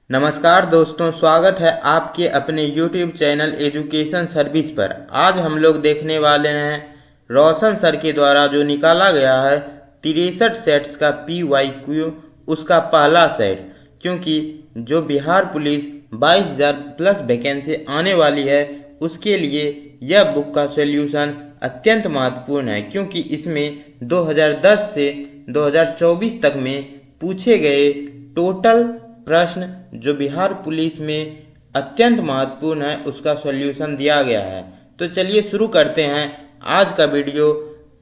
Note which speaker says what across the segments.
Speaker 1: नमस्कार दोस्तों, स्वागत है आपके अपने YouTube चैनल एजुकेशन सर्विस पर। आज हम लोग देखने वाले हैं रोशन सर के द्वारा जो निकाला गया है 63 सेट्स का PYQ, उसका पहला सेट। क्योंकि जो बिहार पुलिस 22,000 प्लस वैकेंसी आने वाली है, उसके लिए यह बुक का सॉल्यूशन अत्यंत महत्वपूर्ण है। क्योंकि इसमें 2010 से 2024 तक में पूछे गए टोटल प्रश्न जो बिहार पुलिस में अत्यंत महत्वपूर्ण है, उसका सॉल्यूशन दिया गया है। तो चलिए शुरू करते हैं आज का वीडियो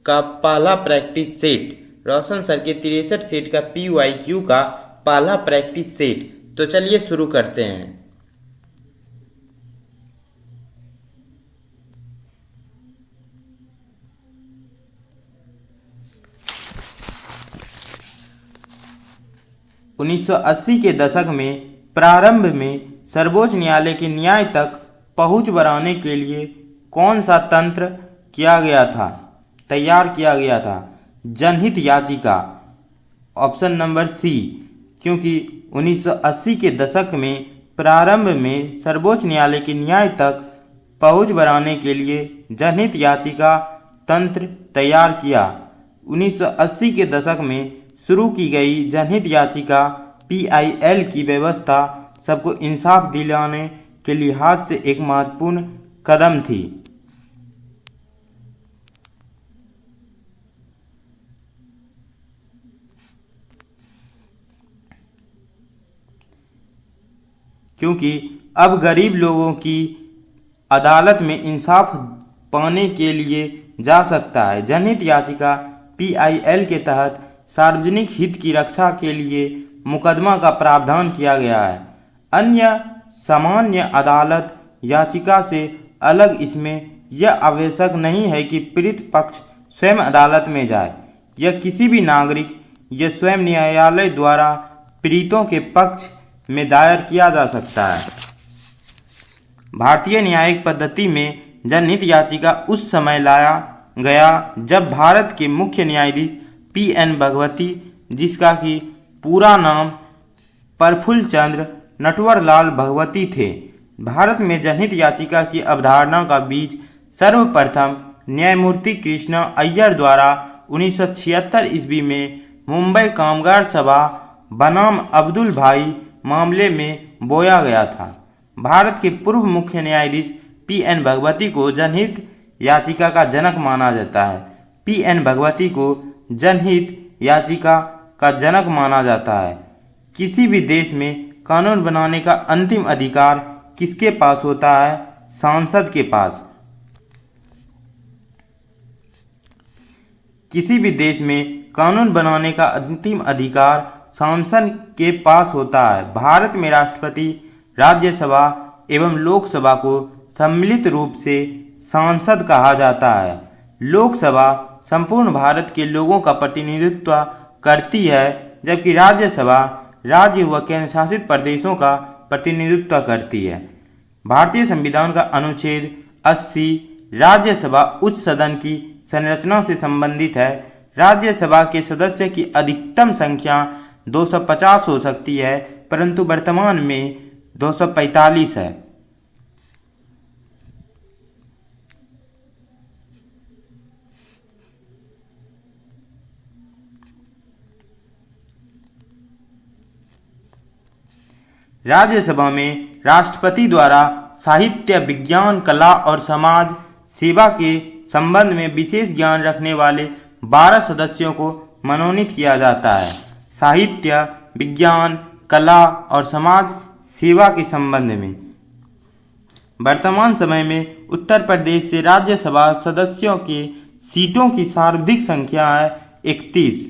Speaker 1: का पहला प्रैक्टिस सेट, रोशन सर के 63 सेट का PYQ का पहला प्रैक्टिस सेट। तो चलिए शुरू करते हैं। उन्नीस सौ 80 के दशक में प्रारंभ में सर्वोच्च न्यायालय के न्याय तक पहुंच बढ़ाने के लिए कौन सा तंत्र तैयार किया गया था? जनहित याचिका, ऑप्शन नंबर सी। क्योंकि 1980 के दशक में प्रारंभ में सर्वोच्च न्यायालय के न्याय तक पहुंच बढ़ाने के लिए जनहित याचिका तंत्र तैयार किया। 1980 के दशक में शुरू की गई जनहित याचिका PIL की व्यवस्था सबको इंसाफ दिलाने के लिहाज से एक महत्वपूर्ण कदम थी। क्योंकि अब गरीब लोगों की अदालत में इंसाफ पाने के लिए जा सकता है। जनहित याचिका PIL के तहत सार्वजनिक हित की रक्षा के लिए मुकदमा का प्रावधान किया गया है। अन्य सामान्य अदालत याचिका से अलग इसमें यह आवश्यक नहीं है कि पीड़ित पक्ष स्वयं अदालत में जाए। यह किसी भी नागरिक या स्वयं न्यायालय द्वारा पीड़ितों के पक्ष में दायर किया जा सकता है। भारतीय न्यायिक पद्धति में जनहित याचिका उस समय लाया गया जब भारत के मुख्य न्यायाधीश PN भगवती, जिसका कि पूरा नाम प्रफुल्ल चंद्र नटवरलाल भगवती थे, भारत में जनहित याचिका की अवधारणा का बीज सर्वप्रथम न्यायमूर्ति कृष्णा अय्यर द्वारा 1976 ईस्वी में मुंबई कामगार सभा बनाम अब्दुल भाई मामले में बोया गया था। भारत के पूर्व मुख्य न्यायाधीश PN भगवती को जनहित याचिका का जनक माना जाता है। PN भगवती को जनहित याचिका का जनक माना जाता है। किसी भी देश में कानून बनाने का अंतिम अधिकार किसके पास होता है? सांसद के पास। किसी भी देश में कानून बनाने का अंतिम अधिकार सांसद के पास होता है। भारत में राष्ट्रपति, राज्यसभा एवं लोकसभा को सम्मिलित रूप से सांसद कहा जाता है। लोकसभा संपूर्ण भारत के लोगों का प्रतिनिधित्व करती है, जबकि राज्यसभा राज्य व केंद्र शासित प्रदेशों का प्रतिनिधित्व करती है। भारतीय संविधान का अनुच्छेद 80 राज्यसभा उच्च सदन की संरचना से संबंधित है। राज्यसभा के सदस्य की अधिकतम संख्या 250 हो सकती है, परंतु वर्तमान में 245 है। राज्यसभा में राष्ट्रपति द्वारा साहित्य, विज्ञान, कला और समाज सेवा के संबंध में विशेष ज्ञान रखने वाले 12 सदस्यों को मनोनीत किया जाता है। साहित्य, विज्ञान, कला और समाज सेवा के संबंध में वर्तमान समय में उत्तर प्रदेश से राज्यसभा सदस्यों के सीटों की सर्वाधिक संख्या है 31,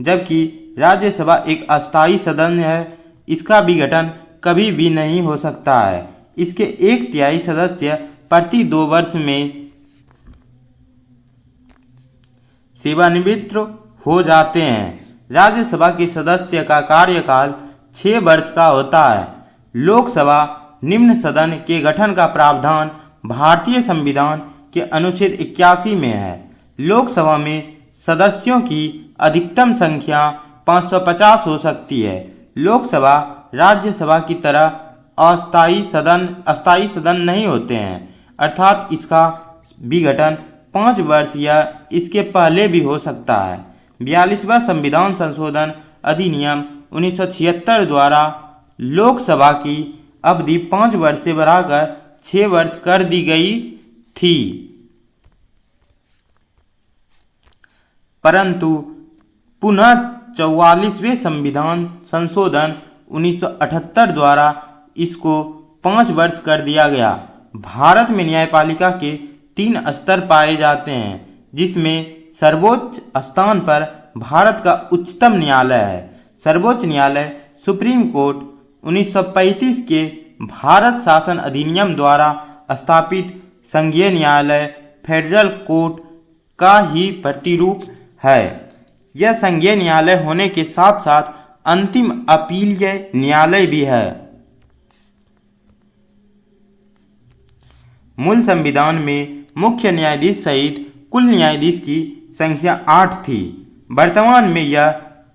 Speaker 1: जबकि राज्यसभा एक अस्थायी सदन है। इसका विघटन कभी भी नहीं हो सकता है। इसके 1/3 सदस्य प्रति 2 वर्ष में सेवानिवृत्त हो जाते हैं। राज्यसभा के सदस्य का कार्यकाल 6 वर्ष का होता है। लोकसभा निम्न सदन के गठन का प्रावधान भारतीय संविधान के अनुच्छेद 81 में है। लोकसभा में सदस्यों की अधिकतम संख्या 550 हो सकती है। लोकसभा राज्यसभा की तरह अस्थायी सदन नहीं होते हैं, अर्थात इसका विघटन 5 वर्ष या इसके पहले भी हो सकता है। 42वां संविधान संशोधन अधिनियम 1976 द्वारा लोकसभा की अवधि 5 वर्ष से बढ़ाकर 6 वर्ष कर दी गई थी, परंतु पुनः 44वें संविधान संशोधन 1978 द्वारा इसको 5 वर्ष कर दिया गया। भारत में न्यायपालिका के 3 स्तर पाए जाते हैं, जिसमें सर्वोच्च स्थान पर भारत का उच्चतम न्यायालय है। सर्वोच्च न्यायालय सुप्रीम कोर्ट 1935 के भारत शासन अधिनियम द्वारा स्थापित संघीय न्यायालय फेडरल कोर्ट का ही प्रतिरूप है। यह संघीय न्यायालय होने के साथ साथ अंतिम अपीलीय न्यायालय भी है। मूल संविधान में मुख्य न्यायाधीश सहित कुल न्यायाधीश की संख्या 8 थी। वर्तमान में यह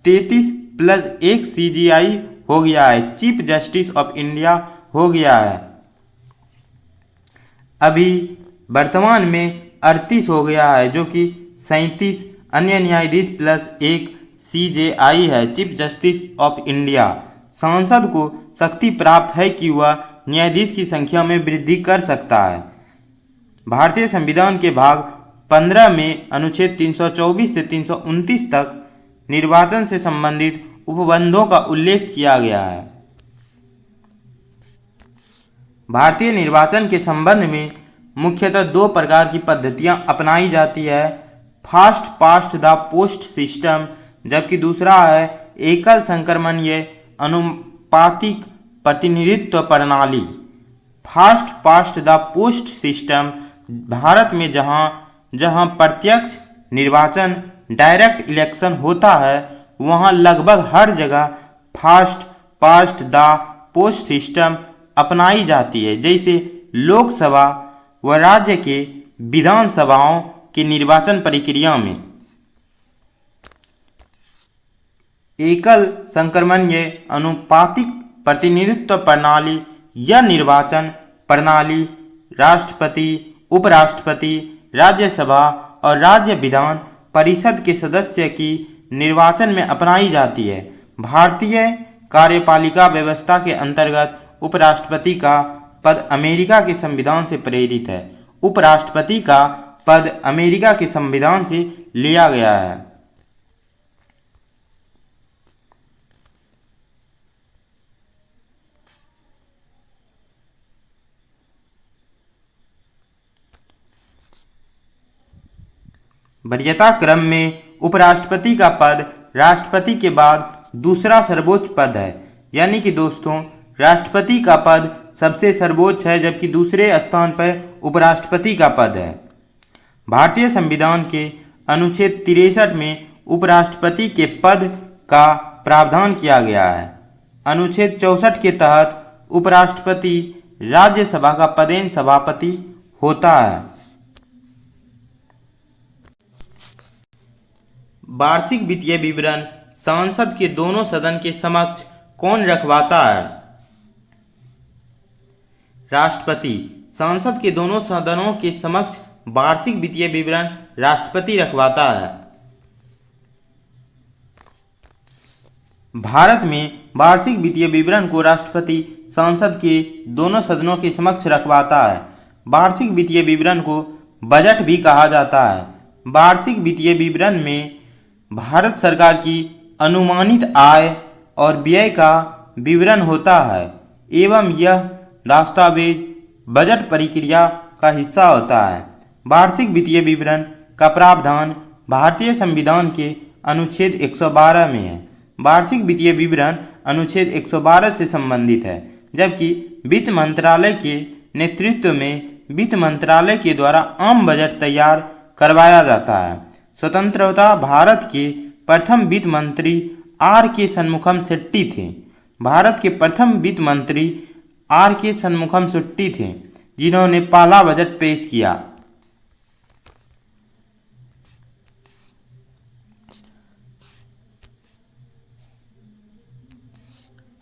Speaker 1: 33 प्लस 1 CJI हो गया है, चीफ जस्टिस ऑफ इंडिया हो गया है। अभी वर्तमान में 38 हो गया है, जो कि 37 अन्य न्यायाधीश प्लस 1 CJI है, चीफ जस्टिस ऑफ इंडिया। सांसद को शक्ति प्राप्त है कि वह न्यायाधीश की संख्या में वृद्धि कर सकता है। भारतीय संविधान के भाग 15 में अनुच्छेद 324 से 329 तक निर्वाचन से संबंधित उपबंधों का उल्लेख किया गया है। भारतीय निर्वाचन के संबंध में मुख्यतः 2 प्रकार की पद्धतियां अपनाई जाती है, fast past the post system, जबकि दूसरा है एकल संक्रमणीय अनुपातिक प्रतिनिधित्व प्रणाली। Fast past the post system Bharat में जहां प्रत्यक्ष निर्वाचन डायरेक्ट इलेक्शन होता है, वहां लगभग हर जगह fast past the post system अपनाई जाती है, जैसे लोकसभा व राज्य के विधानसभाओं के निर्वाचन प्रक्रिया में। एकल संक्रमणीय अनुपातिक प्रतिनिधित्व प्रणाली या निर्वाचन प्रणाली राष्ट्रपति, उपराष्ट्रपति, राज्यसभा और राज्य विधान परिषद के सदस्य की निर्वाचन में अपनाई जाती है। भारतीय कार्यपालिका व्यवस्था के अंतर्गत उपराष्ट्रपति का पद अमेरिका के संविधान से प्रेरित है। उपराष्ट्रपति का पद अमेरिका के संविधान से लिया गया है। वरीयता क्रम में उपराष्ट्रपति का पद राष्ट्रपति के बाद दूसरा सर्वोच्च पद है, यानी कि दोस्तों राष्ट्रपति का पद सबसे सर्वोच्च है, जबकि दूसरे स्थान पर उपराष्ट्रपति का पद है। भारतीय संविधान के अनुच्छेद 63 में उपराष्ट्रपति के पद का प्रावधान किया गया है। अनुच्छेद 64 के तहत उपराष्ट्रपति राज्यसभा का पदेन सभापति होता है। वार्षिक वित्तीय विवरण संसद के दोनों सदन के समक्ष कौन रखवाता है? राष्ट्रपति। संसद के दोनों सदनों के समक्ष वार्षिक वित्तीय विवरण राष्ट्रपति रखवाता है। भारत में वार्षिक वित्तीय विवरण को राष्ट्रपति संसद के दोनों सदनों के समक्ष रखवाता है। वार्षिक वित्तीय विवरण को बजट भी कहा जाता है। वार्षिक वित्तीय विवरण में भारत सरकार की अनुमानित आय और व्यय का विवरण होता है एवं यह दस्तावेज बजट प्रक्रिया का हिस्सा होता है। वार्षिक वित्तीय विवरण का प्रावधान भारतीय संविधान के अनुच्छेद 112 में है। वार्षिक वित्तीय विवरण अनुच्छेद 112 से संबंधित है, जबकि वित्त मंत्रालय के नेतृत्व में वित्त मंत्रालय के द्वारा आम बजट तैयार करवाया जाता है। स्वतंत्रता भारत के प्रथम वित्त मंत्री R.K. षणमुगम शेट्टी थे। भारत के प्रथम वित्त मंत्री R.K. षणमुगम शेट्टी थे, जिन्होंने पहला बजट पेश किया।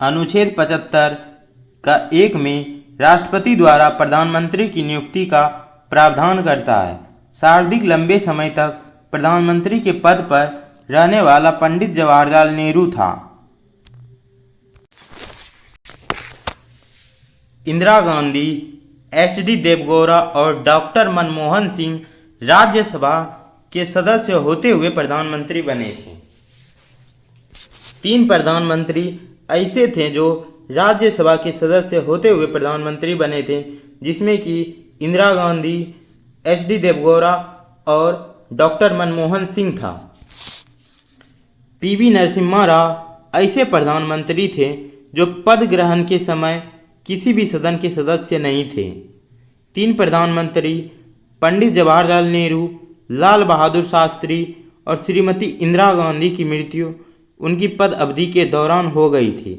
Speaker 1: अनुच्छेद 75 का 1 में राष्ट्रपति द्वारा प्रधानमंत्री की नियुक्ति का प्रावधान करता है। सर्वाधिक लंबे समय तक प्रधानमंत्री के पद पर रहने वाला पंडित जवाहरलाल नेहरू था। इंदिरा गांधी, एच.डी. देवगौड़ा और डॉक्टर मनमोहन सिंह राज्यसभा के सदस्य होते हुए प्रधानमंत्री बने थे। 3 प्रधानमंत्री ऐसे थे जो राज्यसभा के सदस्य होते हुए प्रधानमंत्री बने थे, जिसमें कि इंदिरा गांधी, एच.डी. देवगौड़ा और डॉक्टर मनमोहन सिंह था। पी.वी. नरसिम्हा राव ऐसे प्रधानमंत्री थे जो पद ग्रहण के समय किसी भी सदन के सदस्य नहीं थे। 3 प्रधानमंत्री पंडित जवाहरलाल नेहरू, लाल बहादुर शास्त्री और श्रीमती इंदिरा गांधी की मृत्यु उनकी पद अवधि के दौरान हो गई थी।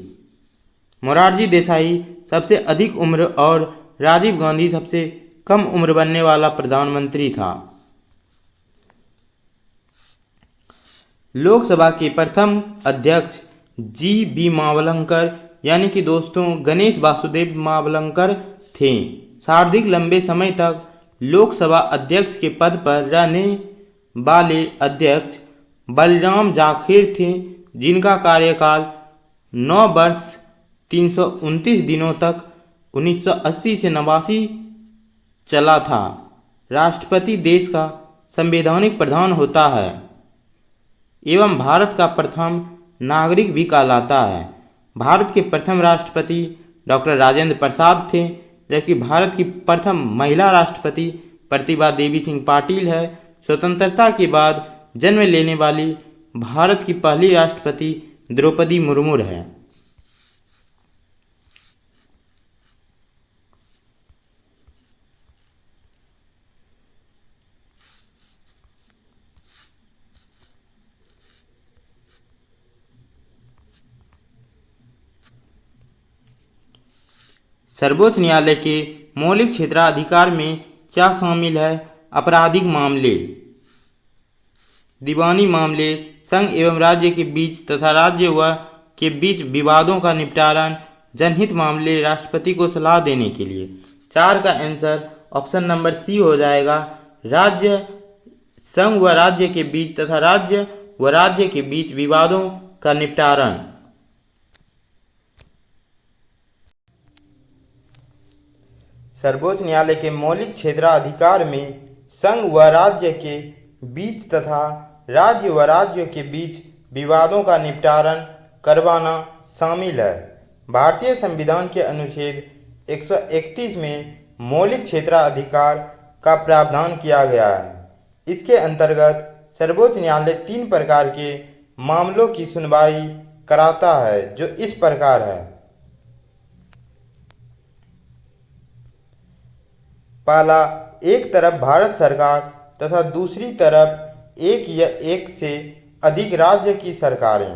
Speaker 1: मोरारजी देसाई सबसे अधिक उम्र और राजीव गांधी सबसे कम उम्र बनने वाला प्रधानमंत्री था। लोकसभा के प्रथम अध्यक्ष जी.बी. मावलंकर यानी कि दोस्तों गणेश वासुदेव मावलंकर थे। सर्वाधिक लंबे समय तक लोकसभा अध्यक्ष के पद पर रहने वाले अध्यक्ष बलराम जाखिर थे, जिनका कार्यकाल 9 वर्ष 329 दिनों तक 1980 से 89 चला था। राष्ट्रपति देश का संवैधानिक प्रधान होता है एवं भारत का प्रथम नागरिक भी कहलाता है। भारत के प्रथम राष्ट्रपति डॉक्टर राजेंद्र प्रसाद थे, जबकि भारत की प्रथम महिला राष्ट्रपति प्रतिभा देवी सिंह पाटिल है। स्वतंत्रता के बाद जन्म लेने वाली भारत की पहली राष्ट्रपति द्रौपदी मुर्मू है। सर्वोच्च न्यायालय के मौलिक क्षेत्राधिकार में क्या शामिल है? आपराधिक मामले, दीवानी मामले, संघ एवं राज्य के बीच तथा राज्य व के बीच विवादों का निपटारण, जनहित मामले, राष्ट्रपति को सलाह देने के लिए। 4 का आंसर ऑप्शन नंबर सी हो जाएगा। राज्य, संघ व राज्य के बीच तथा राज्य व राज्य के बीच विवादों का निपटारण। सर्वोच्च न्यायालय के मौलिक क्षेत्राधिकार में संघ व राज्य के बीच तथा राज्य व राज्य के बीच विवादों का निपटारण करवाना शामिल है। भारतीय संविधान के अनुच्छेद 131 में मौलिक क्षेत्राधिकार का प्रावधान किया गया है। इसके अंतर्गत सर्वोच्च न्यायालय 3 प्रकार के मामलों की सुनवाई कराता है, जो इस प्रकार है। पहला, एक तरफ भारत सरकार तथा दूसरी तरफ एक या एक से अधिक राज्य की सरकारें।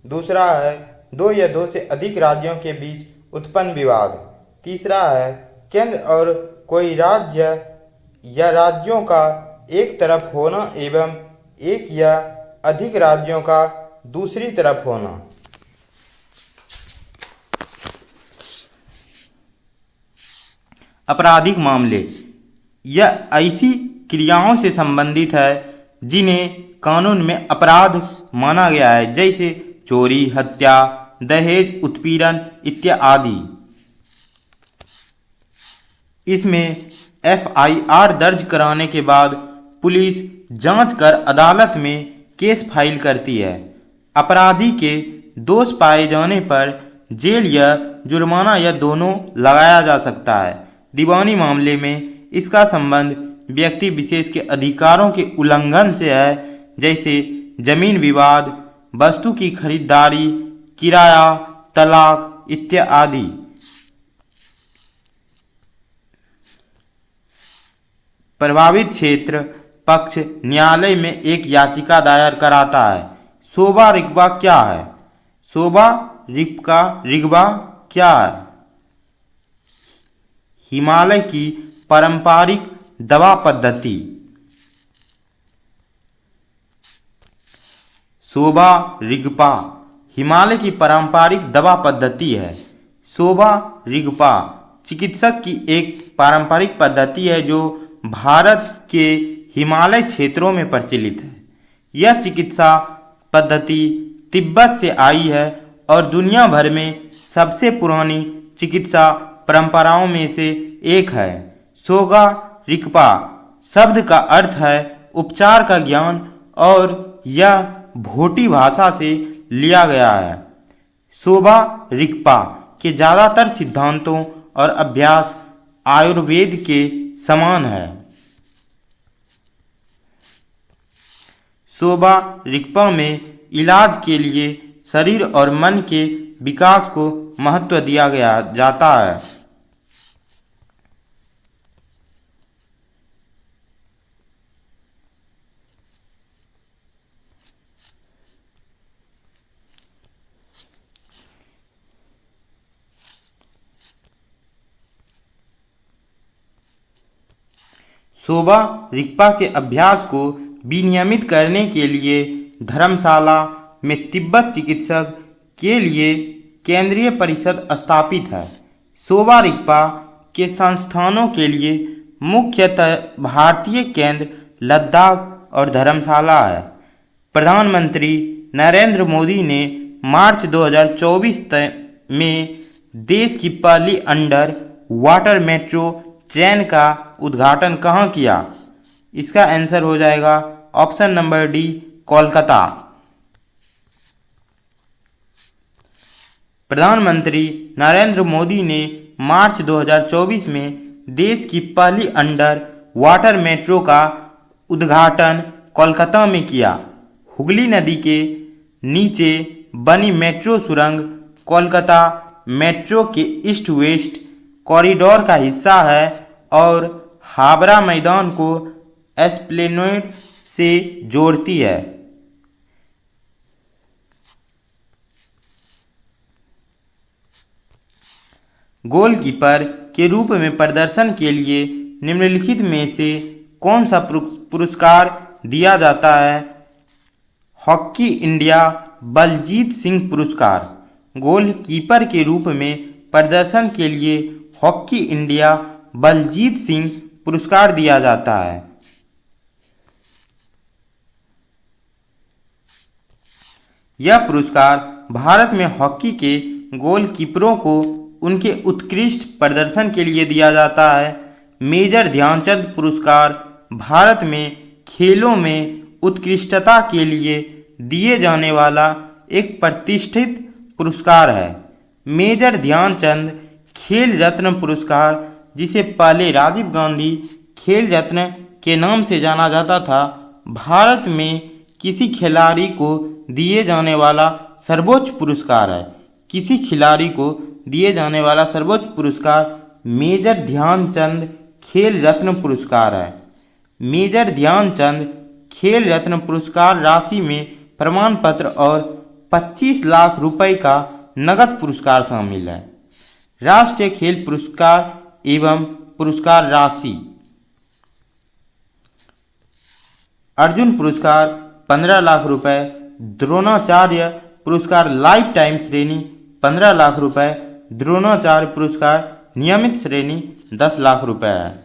Speaker 1: दूसरा है 2 या 2 से अधिक राज्यों के बीच उत्पन्न विवाद। तीसरा है केंद्र और कोई राज्य या राज्यों का एक तरफ होना एवं एक या अधिक राज्यों का दूसरी तरफ होना। आपराधिक मामले, यह ऐसी क्रियाओं से संबंधित है जिन्हें कानून में अपराध माना गया है, जैसे चोरी, हत्या, दहेज, उत्पीड़न इत्यादि। इसमें एफआईआर दर्ज कराने के बाद पुलिस जांच कर अदालत में केस फाइल करती है। अपराधी के दोष पाए जाने पर जेल या जुर्माना या दोनों लगाया जा सकता है। दीवानी मामले में इसका संबंध व्यक्ति विशेष के अधिकारों के उल्लंघन से है, जैसे जमीन विवाद, वस्तु की खरीदारी, किराया, तलाक इत्यादि। प्रभावित क्षेत्र पक्ष न्यायालय में एक याचिका दायर कराता है। शोभा रिगवा क्या है? शोभा रिगवा क्या है? हिमालय की पारंपरिक दवा पद्धति। शोभा रिगपा हिमालय की पारंपरिक दवा पद्धति है। सोबा रिगपा चिकित्सक की एक पारंपरिक पद्धति है जो भारत के हिमालय क्षेत्रों में प्रचलित है। यह चिकित्सा पद्धति तिब्बत से आई है और दुनिया भर में सबसे पुरानी चिकित्सा परंपराओं में से एक है। सोगा रिगपा शब्द का अर्थ है उपचार का ज्ञान और यह भोटी भाषा से लिया गया है। सोबा रिगपा के ज़्यादातर सिद्धांतों और अभ्यास आयुर्वेद के समान है। सोबा रिगपा में इलाज के लिए शरीर और मन के विकास को महत्व दिया गया जाता है। सोबा रिगपा के अभ्यास को विनियमित करने के लिए धर्मशाला में तिब्बत चिकित्सक के लिए केंद्रीय परिषद स्थापित है। सोबा रिगपा के संस्थानों के लिए मुख्यतः भारतीय केंद्र लद्दाख और धर्मशाला है। प्रधानमंत्री नरेंद्र मोदी ने मार्च 2024 में देश की पहली अंडर वाटर मेट्रो ट्रेन का उद्घाटन कहाँ किया? इसका आंसर हो जाएगा ऑप्शन नंबर डी, कोलकाता। प्रधानमंत्री नरेंद्र मोदी ने मार्च 2024 में देश की पहली अंडर वाटर मेट्रो का उद्घाटन कोलकाता में किया। हुगली नदी के नीचे बनी मेट्रो सुरंग कोलकाता मेट्रो के ईस्ट वेस्ट कॉरिडोर का हिस्सा है और हावड़ा मैदान को एस्प्लेनेड से जोड़ती है। गोलकीपर के रूप में प्रदर्शन के लिए निम्नलिखित में से कौन सा पुरस्कार दिया जाता है? हॉकी इंडिया बलजीत सिंह पुरस्कार। गोलकीपर के रूप में प्रदर्शन के लिए हॉकी इंडिया बलजीत सिंह पुरस्कार दिया जाता है। यह पुरस्कार भारत में हॉकी के गोलकीपरों को उनके उत्कृष्ट प्रदर्शन के लिए दिया जाता है। मेजर ध्यानचंद पुरस्कार भारत में खेलों में उत्कृष्टता के लिए दिए जाने वाला एक प्रतिष्ठित पुरस्कार है। मेजर ध्यानचंद खेल रत्न पुरस्कार, जिसे पहले राजीव गांधी खेल रत्न के नाम से जाना जाता था, भारत में किसी खिलाड़ी को दिए जाने वाला सर्वोच्च पुरस्कार है। किसी खिलाड़ी को दिए जाने वाला सर्वोच्च पुरस्कार मेजर ध्यानचंद खेल रत्न पुरस्कार है। मेजर ध्यानचंद खेल रत्न पुरस्कार राशि में प्रमाण पत्र और 25 लाख रुपए का नगद पुरस्कार शामिल है। राष्ट्रीय खेल पुरस्कार एवं पुरस्कार राशि: अर्जुन पुरस्कार 15 लाख रुपए, द्रोणाचार्य पुरस्कार लाइफ टाइम श्रेणी 15 लाख रुपए, द्रोणाचार्य पुरस्कार नियमित श्रेणी 10 लाख रुपए है।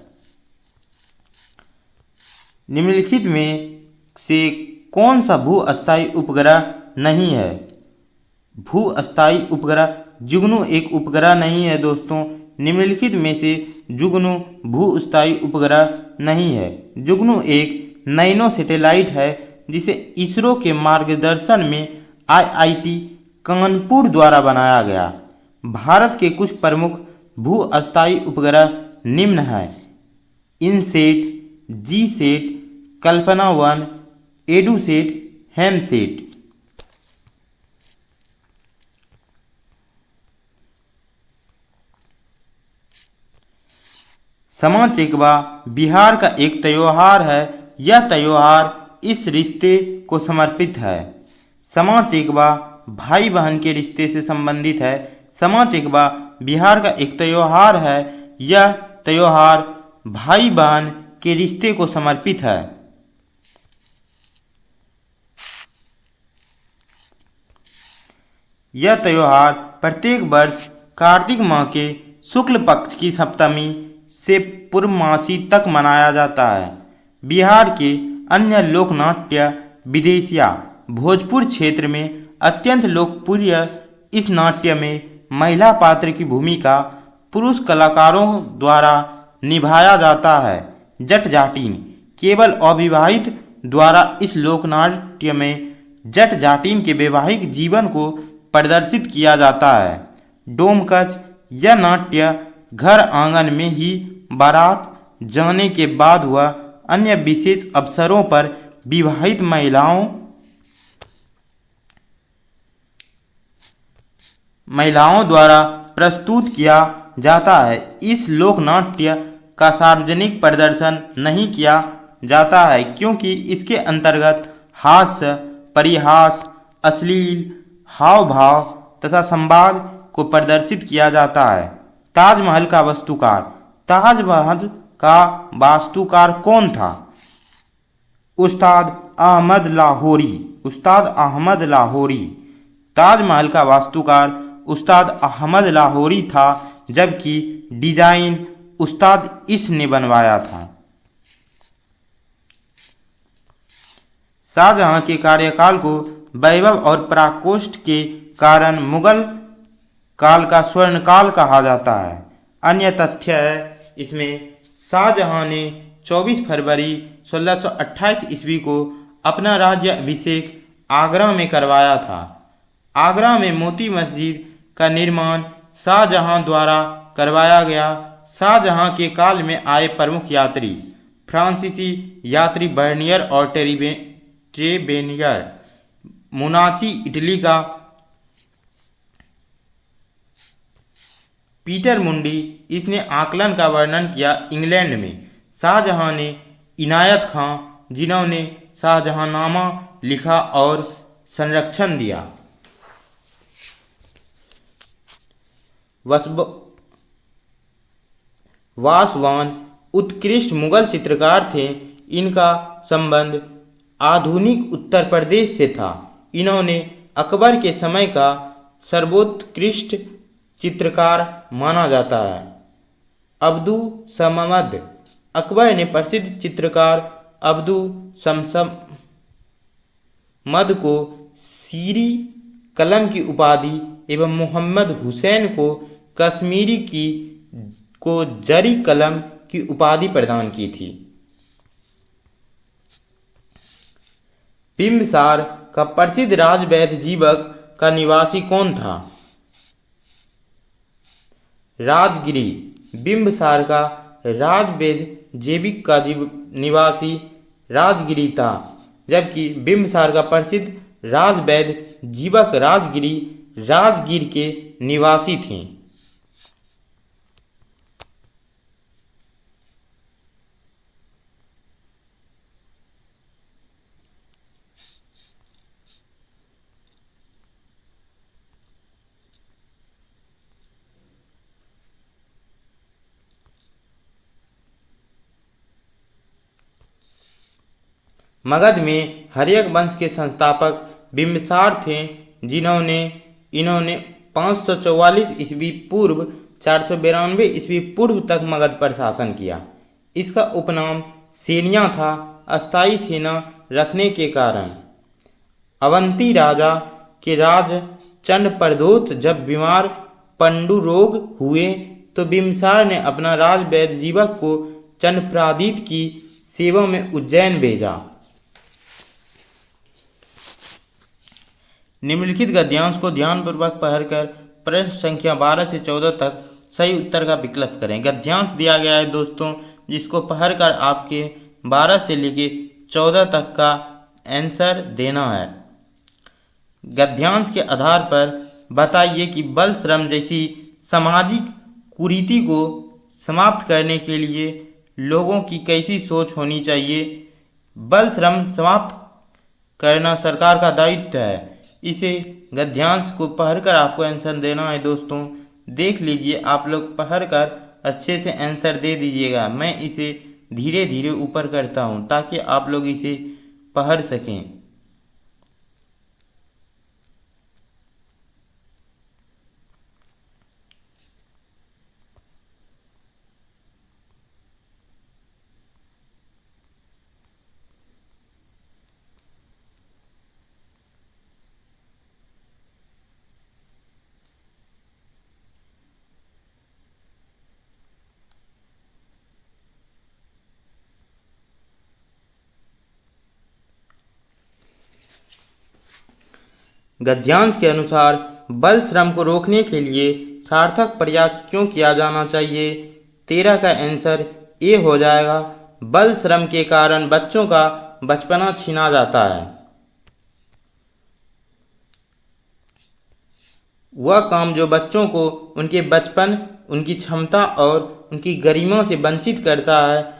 Speaker 1: निम्नलिखित में से कौन सा भू अस्थायी उपग्रह नहीं है? भू अस्थायी उपग्रह जुगनू एक उपग्रह नहीं है दोस्तों। निम्नलिखित में से जुगनू भू अस्थायी उपग्रह नहीं है। जुगनू एक नैनो सैटेलाइट है जिसे इसरो के मार्गदर्शन में आईआईटी कानपुर द्वारा बनाया गया। भारत के कुछ प्रमुख भू अस्थायी उपग्रह निम्न हैं: इनसेट, जीसेट, कल्पना 1, एडुसेट, हेमसेट। समा चेकवा बिहार का एक त्योहार है। यह त्योहार इस रिश्ते को समर्पित है। समा चेकवा भाई बहन के रिश्ते से संबंधित है। समा चेकवा बिहार का एक त्योहार है। यह त्योहार भाई बहन के रिश्ते को समर्पित है। यह त्योहार प्रत्येक वर्ष कार्तिक माह के शुक्ल पक्ष की सप्तमी से पूर्णमासी तक मनाया जाता है। बिहार के अन्य लोकनाट्य विदेशिया भोजपुर क्षेत्र में अत्यंत लोकप्रिय इस नाट्य में महिला पात्र की भूमिका पुरुष कलाकारों द्वारा निभाया जाता है। जट जाटिन केवल अविवाहित द्वारा इस लोकनाट्य में जट जाटिन के वैवाहिक जीवन को प्रदर्शित किया जाता है। डोमकच यह नाट्य घर आंगन में ही बारात जाने के बाद हुआ अन्य विशेष अवसरों पर विवाहित महिलाओं द्वारा प्रस्तुत किया जाता है। इस लोकनाट्य का सार्वजनिक प्रदर्शन नहीं किया जाता है क्योंकि इसके अंतर्गत हास्य, परिहास, अश्लील हाव भाव तथा संवाद को प्रदर्शित किया जाता है। ताजमहल का वास्तुकार। ताजमहल का वास्तुकार कौन था? उस्ताद अहमद लाहौरी। उस्ताद अहमद लाहौरी। ताजमहल का वास्तुकार उस्ताद अहमद लाहौरी था, जबकि डिजाइन उस्ताद इस ने बनवाया था। शाहजहां के कार्यकाल को वैभव और पराकाष्ठ के कारण मुगल काल का स्वर्णकाल कहा जाता है। अन्य तथ्य है इसमें शाहजहां ने 24 फरवरी 1628 ईस्वी को अपना राज्य अभिषेक आगरा में करवाया था। आगरा में मोती मस्जिद का निर्माण शाहजहां द्वारा करवाया गया। शाहजहां के काल में आए प्रमुख यात्री फ्रांसीसी यात्री बर्नियर और ट्रेबेनियर। मुनाची इटली का पीटर मुंडी इसने आकलन का वर्णन किया। इंग्लैंड में शाहजहां ने इनायत खां, जिन्होंने शाहजहांनामा लिखा और संरक्षण दिया। वासवान उत्कृष्ट मुगल चित्रकार थे। इनका संबंध आधुनिक उत्तर प्रदेश से था। इन्होंने अकबर के समय का सर्वोत्कृष्ट चित्रकार माना जाता है। अब्दु समद। अकबर ने प्रसिद्ध चित्रकार अब्दु समद को सीरी कलम की उपाधि एवं मोहम्मद हुसैन को कश्मीरी को जरी कलम की उपाधि प्रदान की थी। बिंबसार का प्रसिद्ध राजवैद्य जीवक का निवासी कौन था? राजगिरी। बिंबसार का राजवैद्य जीविक का निवासी राजगिरी था, जबकि बिंबसार का प्रसिद्ध राजवैद्य जीवक राजगीर के निवासी थे। मगध में हर्यक वंश के संस्थापक बिंबिसार थे, इन्होंने 544 ईस्वी पूर्व 492 ईस्वी पूर्व तक मगध पर शासन किया। इसका उपनाम सेनिया था, अस्थायी सेना रखने के कारण। अवंती राजा के राज चंडप्रद्योत जब बीमार पंडु रोग हुए तो बिंबिसार ने अपना राजवैद्य जीवक को चंडप्रादित की सेवा में उज्जैन भेजा। निम्नलिखित गद्यांश को ध्यानपूर्वक पढ़कर प्रश्न संख्या 12 से 14 तक सही उत्तर का विकल्प करें। गद्यांश दिया गया है दोस्तों, जिसको पढ़कर आपके 12 से लेके 14 तक का आंसर देना है। गद्यांश के आधार पर बताइए कि बल श्रम जैसी सामाजिक कुरीति को समाप्त करने के लिए लोगों की कैसी सोच होनी चाहिए। बल श्रम समाप्त करना सरकार का दायित्व है। इसे गद्यांश को पढ़कर आपको आंसर देना है दोस्तों। देख लीजिए, आप लोग पढ़कर अच्छे से आंसर दे दीजिएगा। मैं इसे धीरे धीरे ऊपर करता हूँ ताकि आप लोग इसे पढ़ सकें। गद्यांश के अनुसार बाल श्रम को रोकने के लिए सार्थक प्रयास क्यों किया जाना चाहिए? 13 का आंसर ए हो जाएगा। बाल श्रम के कारण बच्चों का बचपना छीना जाता है। वह काम जो बच्चों को उनके बचपन, उनकी क्षमता और उनकी गरिमा से वंचित करता है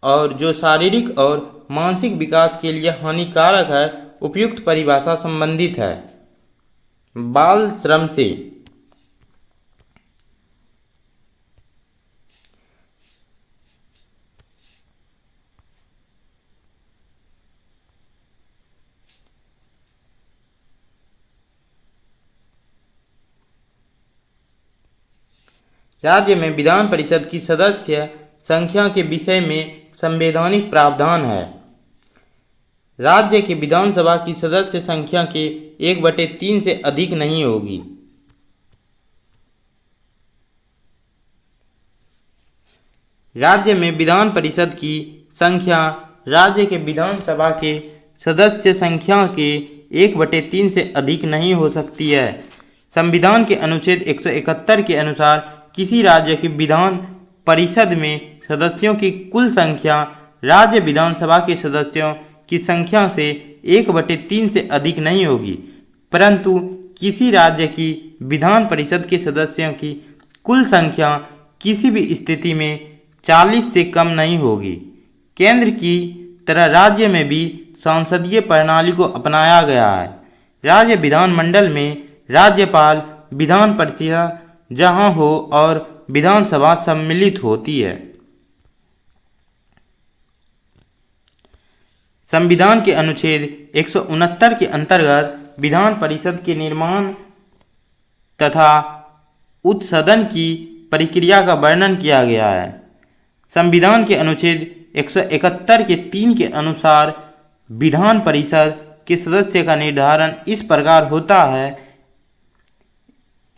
Speaker 1: और जो शारीरिक और मानसिक विकास के लिए हानिकारक है, उपयुक्त परिभाषा संबंधित है बाल श्रम से। राज्य में विधान परिषद की सदस्य संख्या के विषय में संवैधानिक प्रावधान है। राज्य की विधानसभा की सदस्य संख्या के 1/3 से अधिक नहीं होगी। राज्य में विधान परिषद की संख्या राज्य के विधानसभा के सदस्य संख्या के 1/3 से अधिक नहीं हो सकती है। संविधान के अनुच्छेद 171 के अनुसार किसी राज्य की विधान परिषद में सदस्यों की कुल संख्या राज्य विधानसभा के सदस्यों की संख्या से 1/3 से अधिक नहीं होगी, परंतु किसी राज्य की विधान परिषद के सदस्यों की कुल संख्या किसी भी स्थिति में 40 से कम नहीं होगी। केंद्र की तरह राज्य में भी सांसदीय प्रणाली को अपनाया गया है। राज्य विधानमंडल में राज्यपाल, विधान परिषद जहां हो और विधानसभा सम्मिलित होती है। संविधान के अनुच्छेद 169 के अंतर्गत विधान परिषद के निर्माण तथा उत्सदन की प्रक्रिया का वर्णन किया गया है। संविधान के अनुच्छेद 171 के 3 के अनुसार विधान परिषद के सदस्य का निर्धारण इस प्रकार होता है।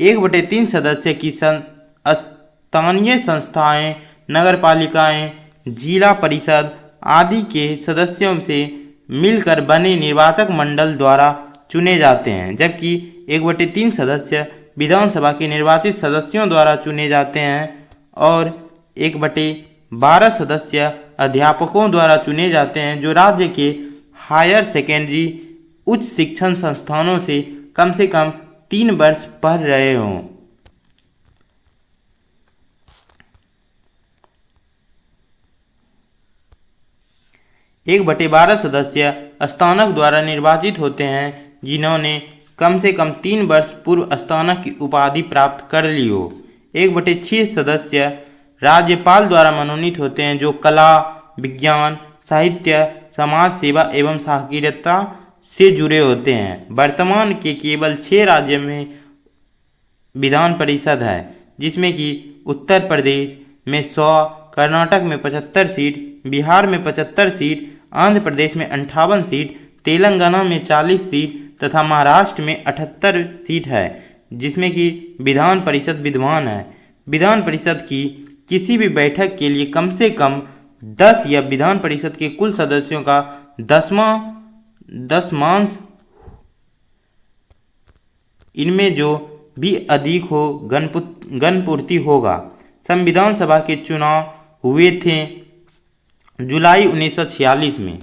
Speaker 1: 1/3 सदस्य की स्थानीय संस्थाएं, नगरपालिकाएं, जिला परिषद आदि के सदस्यों से मिलकर बने निर्वाचक मंडल द्वारा चुने जाते हैं, जबकि 1/3 सदस्य विधानसभा के निर्वाचित सदस्यों द्वारा चुने जाते हैं और 1/12 सदस्य अध्यापकों द्वारा चुने जाते हैं जो राज्य के हायर सेकेंडरी उच्च शिक्षण संस्थानों से कम 3 वर्ष पढ़ रहे हों। एक 1/12 सदस्य स्नातक द्वारा निर्वाचित होते हैं जिन्होंने कम 3 वर्ष पूर्व स्नातक की उपाधि प्राप्त कर ली हो। 1/6 सदस्य राज्यपाल द्वारा मनोनीत होते हैं जो कला, विज्ञान, साहित्य, समाज सेवा एवं साक्षरता से जुड़े होते हैं। वर्तमान के केवल 6 राज्य में विधान परिषद है, जिसमें कि उत्तर प्रदेश में 100, कर्नाटक में 75 सीट, बिहार में 75 सीट, आंध्र प्रदेश में 58 सीट, तेलंगाना में 40 सीट तथा महाराष्ट्र में 78 सीट है, जिसमें कि विधान परिषद विद्यमान है। विधान परिषद की किसी भी बैठक के लिए कम से कम 10 या विधान परिषद के कुल सदस्यों का 10वांश इनमें जो भी अधिक हो गणपूर्ति होगा। संविधान सभा के चुनाव हुए थे जुलाई 1946 में।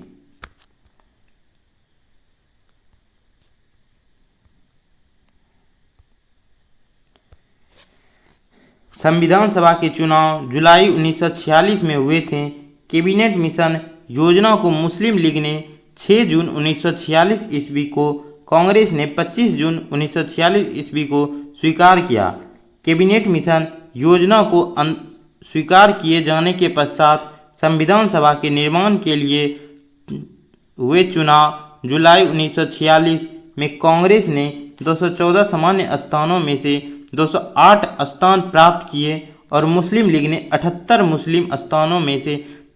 Speaker 1: संविधान सभा के चुनाव जुलाई 1946 में हुए थे। कैबिनेट मिशन योजना को मुस्लिम लीग ने 6 जून 1946 ईस्वी को, कांग्रेस ने 25 जून 1946 ईस्वी को स्वीकार किया। कैबिनेट मिशन योजना को स्वीकार किए जाने के पश्चात संविधान सभा के निर्माण के लिए हुए चुनाव जुलाई 1946 में कांग्रेस ने 214 सामान्य स्थानों में से 208 स्थान प्राप्त किए और मुस्लिम लीग ने 78 मुस्लिम स्थानों में से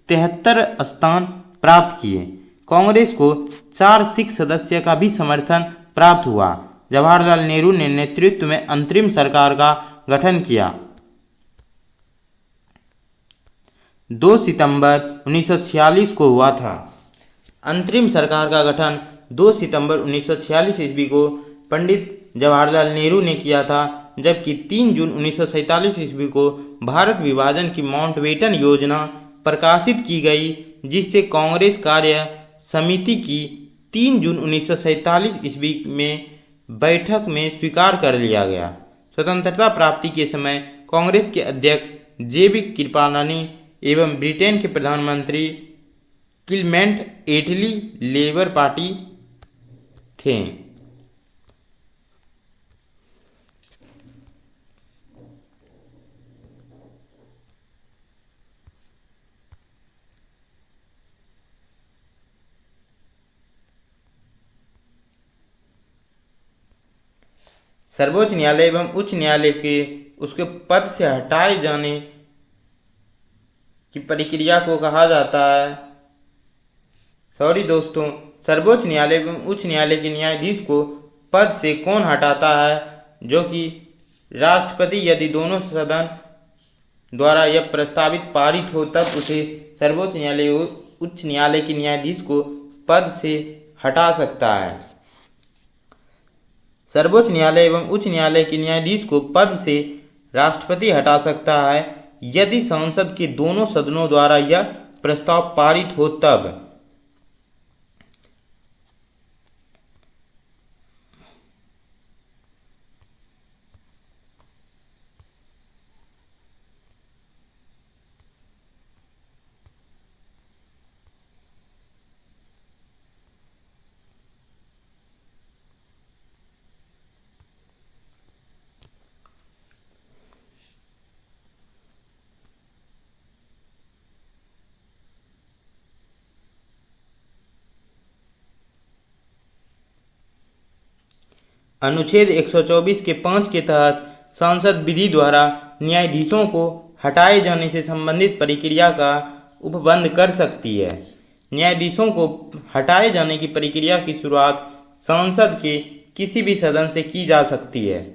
Speaker 1: 73 स्थान प्राप्त किए। कांग्रेस को 4 सिख सदस्य का भी समर्थन प्राप्त हुआ। जवाहरलाल नेहरू ने नेतृत्व में अंतरिम सरकार का गठन किया। 2 सितंबर 1946 को हुआ था। अंतरिम सरकार का गठन 2 सितंबर 1946 ईस्वी को पंडित जवाहरलाल नेहरू ने किया था, जबकि 3 जून 1947 ईस्वी को भारत विभाजन की माउंटबेटन योजना प्रकाशित की गई, जिससे कांग्रेस कार्य समिति की 3 जून 1947 ईस्वी में बैठक में स्वीकार कर लिया गया। स्वतंत्रता प्राप्ति के समय कांग्रेस के अध्यक्ष जे.बी. कृपलानी एवं ब्रिटेन के प्रधानमंत्री क्लीमेंट एटली लेबर पार्टी थे। सर्वोच्च न्यायालय एवं उच्च न्यायालय के उसके पद से हटाए जाने की प्रक्रिया को कहा जाता है सर्वोच्च न्यायालय एवं उच्च न्यायालय के न्यायाधीश को पद से कौन हटाता है, जो कि राष्ट्रपति। यदि दोनों सदन द्वारा यह प्रस्तावित पारित हो तब उसे सर्वोच्च न्यायालय उच्च न्यायालय के न्यायाधीश को पद से हटा सकता है। सर्वोच्च न्यायालय एवं उच्च न्यायालय के न्यायाधीश को पद से राष्ट्रपति हटा सकता है यदि संसद के दोनों सदनों द्वारा यह प्रस्ताव पारित हो तब। अनुच्छेद 124 के 5 के तहत संसद विधि द्वारा न्यायाधीशों को हटाए जाने से संबंधित प्रक्रिया का उपबंध कर सकती है। न्यायाधीशों को हटाए जाने की प्रक्रिया की शुरुआत संसद के किसी भी सदन से की जा सकती है।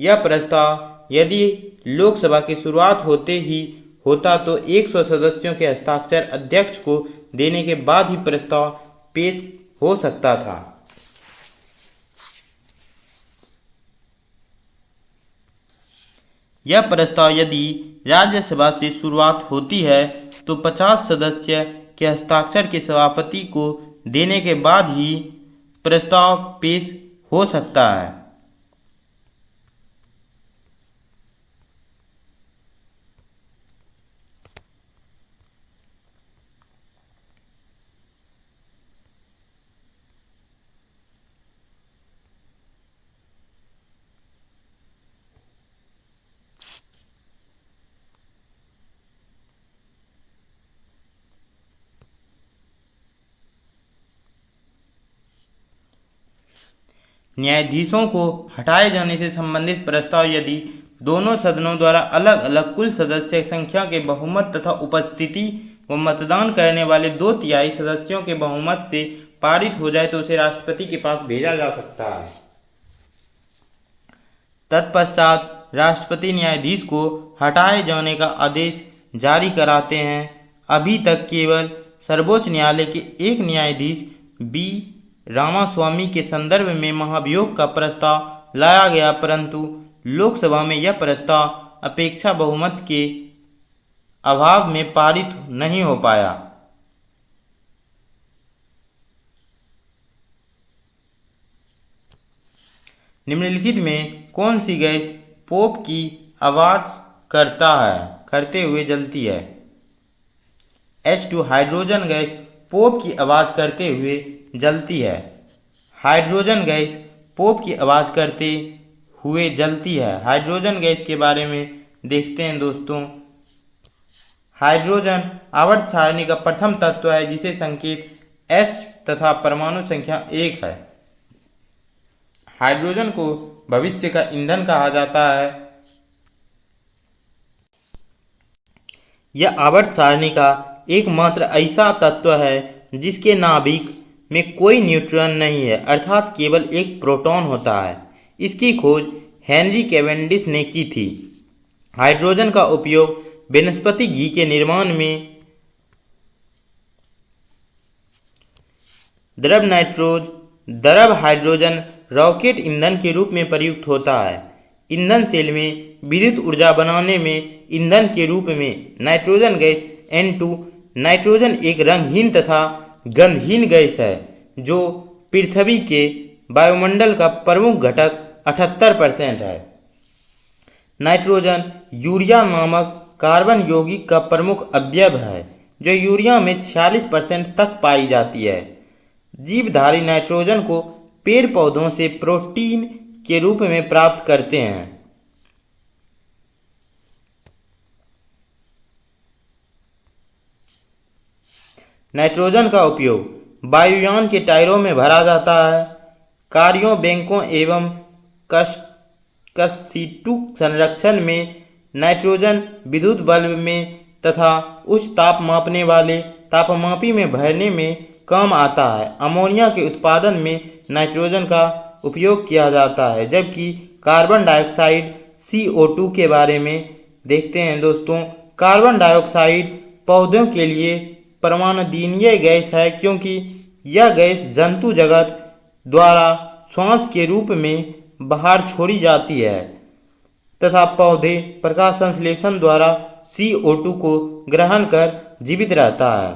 Speaker 1: यह प्रस्ताव यदि लोकसभा की शुरुआत होते ही होता तो 100 सदस्यों के हस्ताक्षर अध्यक्ष को देने के बाद ही प्रस्ताव पेश हो सकता था। यह प्रस्ताव यदि राज्यसभा से शुरुआत होती है तो 50 सदस्य के हस्ताक्षर के सभापति को देने के बाद ही प्रस्ताव पेश हो सकता है। न्यायाधीशों को हटाए जाने से संबंधित प्रस्ताव यदि दोनों सदनों द्वारा अलग अलग कुल सदस्य संख्या के बहुमत तथा उपस्थिति व मतदान करने वाले 2/3 सदस्यों के बहुमत से पारित हो जाए तो उसे राष्ट्रपति के पास भेजा जा सकता है। तत्पश्चात राष्ट्रपति न्यायाधीश को हटाए जाने का आदेश जारी कराते हैं। अभी तक केवल सर्वोच्च न्यायालय के एक न्यायाधीश बी रामास्वामी के संदर्भ में महाभियोग का प्रस्ताव लाया गया, परंतु लोकसभा में यह प्रस्ताव अपेक्षा बहुमत के अभाव में पारित नहीं हो पाया। निम्नलिखित में कौन सी गैस पोप की आवाज करते हुए जलती है? H2 हाइड्रोजन गैस पोप की आवाज करते हुए जलती है। हाइड्रोजन गैस पोप की आवाज करते हुए जलती है। हाइड्रोजन गैस के बारे में देखते हैं दोस्तों। हाइड्रोजन आवर्त सारणी का प्रथम तत्व है जिसे संकेत H तथा परमाणु संख्या 1 है। हाइड्रोजन को भविष्य का ईंधन कहा जाता है। यह आवर्त सारणी का एकमात्र ऐसा तत्व है जिसके नाभिक में कोई न्यूट्रॉन नहीं है, अर्थात केवल एक प्रोटॉन होता है। इसकी खोज हेनरी कैवेंडिश ने की थी। हाइड्रोजन का उपयोग वनस्पति घी के निर्माण में द्रव हाइड्रोजन रॉकेट ईंधन के रूप में प्रयुक्त होता है। ईंधन सेल में विद्युत ऊर्जा बनाने में ईंधन के रूप में नाइट्रोजन गैस N2। नाइट्रोजन एक रंगहीन तथा गंधहीन गैस है जो पृथ्वी के वायुमंडल का प्रमुख घटक 78% है। नाइट्रोजन यूरिया नामक कार्बन यौगिक का प्रमुख अवयव है जो यूरिया में 46% तक पाई जाती है। जीवधारी नाइट्रोजन को पेड़ पौधों से प्रोटीन के रूप में प्राप्त करते हैं। नाइट्रोजन का उपयोग वायुयान के टायरों में भरा जाता है। कार्यों, बैंकों एवं कस्सीटू संरक्षण में नाइट्रोजन विद्युत बल्ब में तथा उच्च ताप मापने वाले तापमापी में भरने में काम आता है। अमोनिया के उत्पादन में नाइट्रोजन का उपयोग किया जाता है, जबकि कार्बन डाइऑक्साइड CO2 के बारे में देखते हैं दोस्तों। कार्बन डाइऑक्साइड पौधों के लिए परमाणुदीनीय गैस है क्योंकि यह गैस जंतु जगत द्वारा श्वास के रूप में बाहर छोड़ी जाती है तथा पौधे प्रकाश संश्लेषण द्वारा CO2 को ग्रहण कर जीवित रहता है।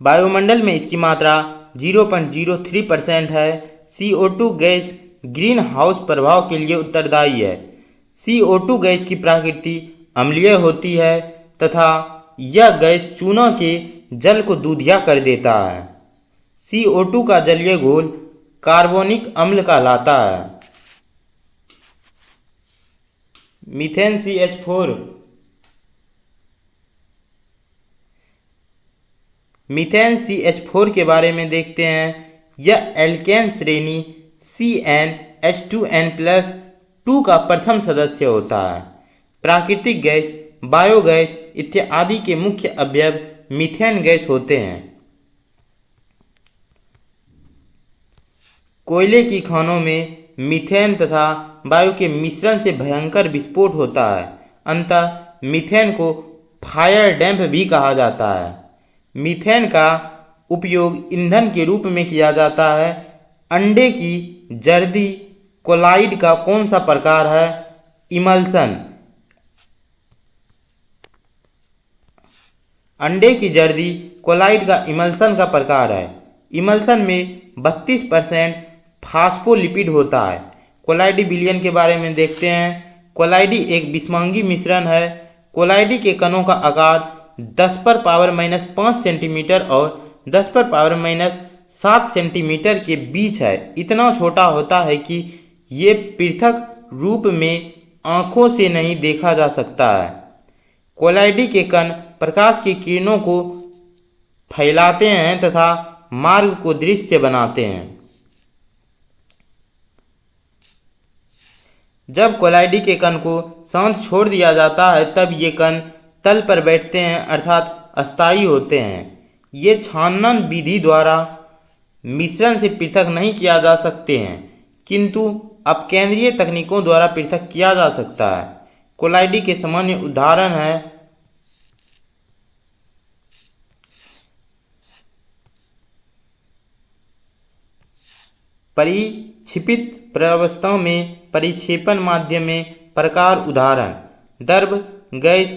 Speaker 1: वायुमंडल में इसकी मात्रा 0.03% है। CO2 गैस ग्रीन हाउस प्रभाव के लिए उत्तरदायी है। CO2 गैस की प्रकृति अम्लीय होती है तथा यह गैस चूना के जल को दूधिया कर देता है। CO2 का जलीय घोल कार्बोनिक अम्ल कहलाता है। मीथेन CH4 मीथेन CH4 के बारे में देखते हैं। यह एल्केन श्रेणी CnH2n+2 का प्रथम सदस्य होता है। प्राकृतिक गैस, बायोगैस इत्यादि के मुख्य अवयव मीथेन गैस होते हैं। कोयले की खानों में मीथेन तथा वायु के मिश्रण से भयंकर विस्फोट होता है। अतः मीथेन को फायर डैम्प भी कहा जाता है। मीथेन का उपयोग ईंधन के रूप में किया जाता है। अंडे की जर्दी कोलाइड का कौन सा प्रकार है? इमल्सन। अंडे की जर्दी कोलाइड का इमल्सन का प्रकार है। इमल्सन में 32% फास्फोलिपिड होता है। कोलाइडी विलयन के बारे में देखते हैं। कोलाइडी एक विषमांगी मिश्रण है। कोलाइडी के कणों का आकार 10⁻⁻5 सेंटीमीटर और 10⁻⁻7 सेंटीमीटर के बीच है। इतना छोटा होता है कि ये पृथक रूप में आँखों से नहीं देखा जा सकता है। कोलाइडी के कण प्रकाश की किरणों को फैलाते हैं तथा मार्ग को दृश्य बनाते हैं। जब कोलाइडी के कण को शांत छोड़ दिया जाता है तब ये कण तल पर बैठते हैं अर्थात अस्थायी होते हैं। ये छानन विधि द्वारा मिश्रण से पृथक नहीं किया जा सकते हैं, किंतु अपकेंद्रीय तकनीकों द्वारा पृथक किया जा सकता है। कोलाइडी के सामान्य उदाहरण हैं परिक्षिपित प्रावस्था में परिक्षेपण माध्यम में प्रकार उदाहरण द्रव गैस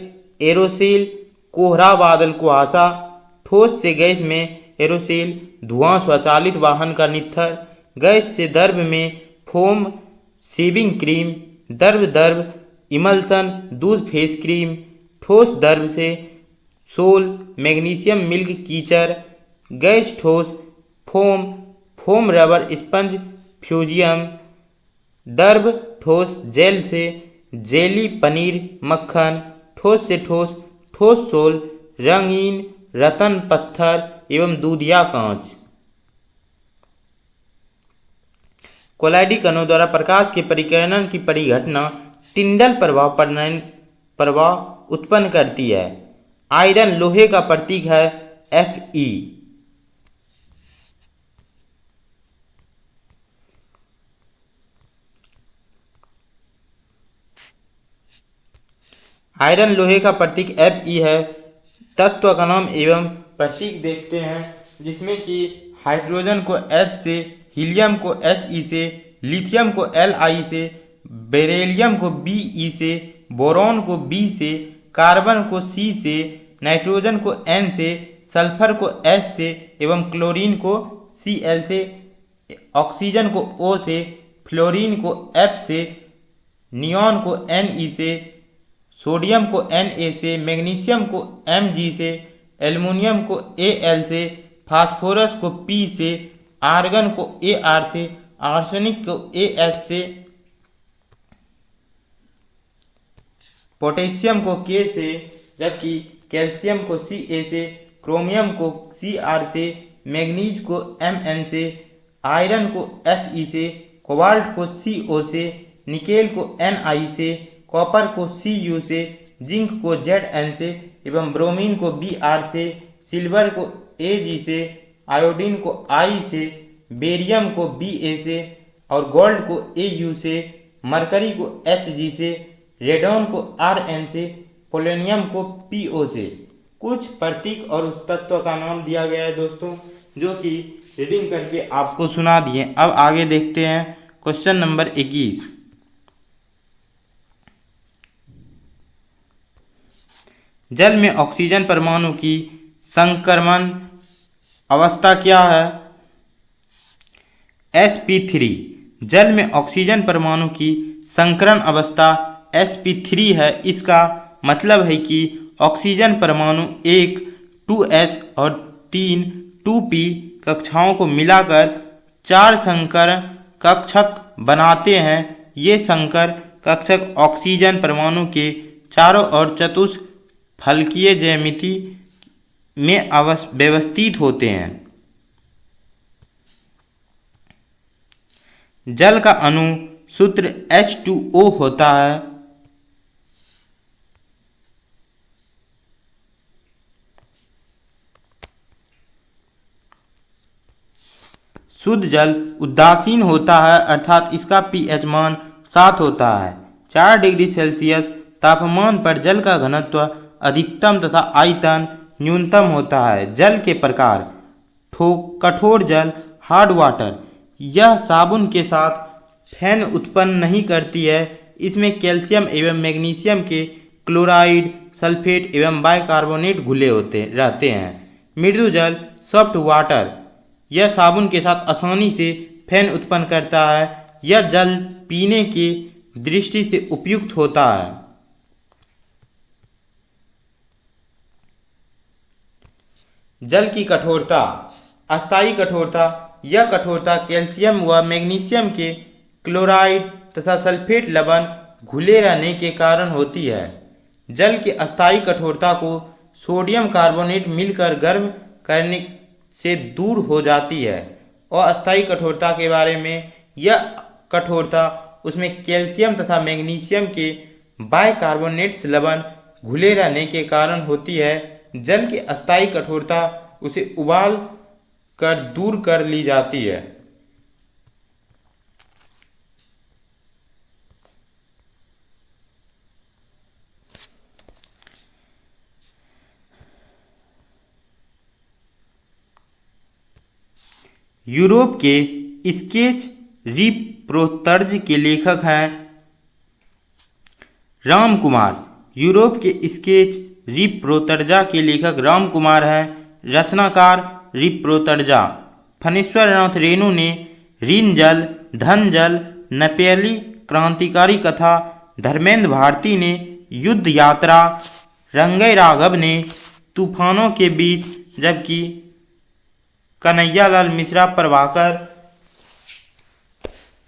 Speaker 1: एरोसेल कोहरा बादल कुहासा ठोस से गैस में एरोसेल धुआं स्वचालित वाहन का नित्थर गैस से द्रव में फोम शेविंग क्रीम द्रव इमल्सन दूध फेस क्रीम ठोस द्रव से सोल मैग्नीशियम मिल्क कीचड़ गैस ठोस फोम रबर स्पंज फ्यूजियम द्रव ठोस जेल से जेली पनीर मक्खन ठोस से ठोस सोल रंगीन रतन पत्थर एवं दूधिया कांच। कोलाइडी कणों द्वारा प्रकाश के परिकर्णन की परिघटना टिंडल प्रभाव उत्पन्न करती है। आयरन लोहे का प्रतीक है Fe। आयरन लोहे का प्रतीक Fe है। तत्व का नाम एवं प्रतीक देखते हैं, जिसमें कि हाइड्रोजन को H से, हीलियम को He से, लिथियम को Li से, बेरिलियम को Be से, बोरॉन को B से, कार्बन को C से, नाइट्रोजन को N से, सल्फर को S से एवं क्लोरीन को Cl से, ऑक्सीजन को O से, फ्लोरीन को F से, नियॉन को Ne से, सोडियम को Na से, मैग्नीशियम को Mg से, एल्युमिनियम को Al से, फास्फोरस को P से, आर्गन को Ar से, आर्सेनिक को As से, पोटेशियम को K से, जबकि कैल्शियम को Ca से, क्रोमियम को Cr से, मैग्नीज को Mn से, आयरन को Fe से, कोबाल्ट को Co से, निकेल को Ni से, कॉपर को Cu से, जिंक को Zn से एवं ब्रोमीन को Br से, सिल्वर को Ag से, आयोडीन को I से, बेरियम को Ba से और गोल्ड को Au से, मरकरी को Hg से, रेडॉन को Rn से, पोलोनियम को Po से। कुछ प्रतीक और उस तत्व का नाम दिया गया है दोस्तों, जो कि रीडिंग करके आपको सुना दिए। अब आगे देखते हैं क्वेश्चन नंबर 21। जल में ऑक्सीजन परमाणु की संक्रमण अवस्था क्या है? sp3। जल में ऑक्सीजन परमाणु की संकरण अवस्था sp3 है। इसका मतलब है कि ऑक्सीजन परमाणु एक 2s और 3 2p कक्षाओं को मिलाकर 4 संकर कक्षक बनाते हैं। ये संकर कक्षक ऑक्सीजन परमाणु के चारों ओर चतुष्फलकीय ज्यामिति में व्यवस्थित होते हैं। जल का अणु सूत्र H2O होता है। शुद्ध जल उदासीन होता है, अर्थात इसका pH मान 7 होता है। 4 डिग्री सेल्सियस तापमान पर जल का घनत्व अधिकतम तथा आयतन न्यूनतम होता है। जल के प्रकार: कठोर जल हार्ड वाटर, यह साबुन के साथ फेन उत्पन्न नहीं करती है। इसमें कैल्शियम एवं मैग्नीशियम के क्लोराइड, सल्फेट एवं बाइकार्बोनेट घुले रहते हैं। मृदु जल सॉफ्ट वाटर, यह साबुन के साथ आसानी से फेन उत्पन्न करता है। यह जल पीने की दृष्टि से उपयुक्त होता है। जल की कठोरता: अस्थायी कठोरता, यह कठोरता कैल्शियम व मैग्नीशियम के क्लोराइड तथा सल्फेट लवण घुले रहने के कारण होती है। जल की अस्थायी कठोरता को सोडियम कार्बोनेट मिलकर गर्म करने से दूर हो जाती है। और अस्थायी कठोरता के बारे में, यह कठोरता उसमें कैल्शियम तथा मैग्नीशियम के बाइकार्बोनेट्स लवण घुले रहने के कारण होती है। जल की अस्थायी कठोरता उसे उबाल कर दूर कर ली जाती है। यूरोप के स्केच रिप्रोतर्ज के लेखक हैं रामकुमार। यूरोप के स्केच रिप्रोतर्जा के लेखक रामकुमार हैं। रचनाकार रिप्रोतर्जा: फणीश्वर नाथ रेणु ने ऋण जल, धन जल, नपेली क्रांतिकारी कथा, धर्मेंद्र भारती ने युद्ध यात्रा, रंगई राघव ने तूफानों के बीच, जबकि कन्हैयालाल मिश्रा प्रभाकर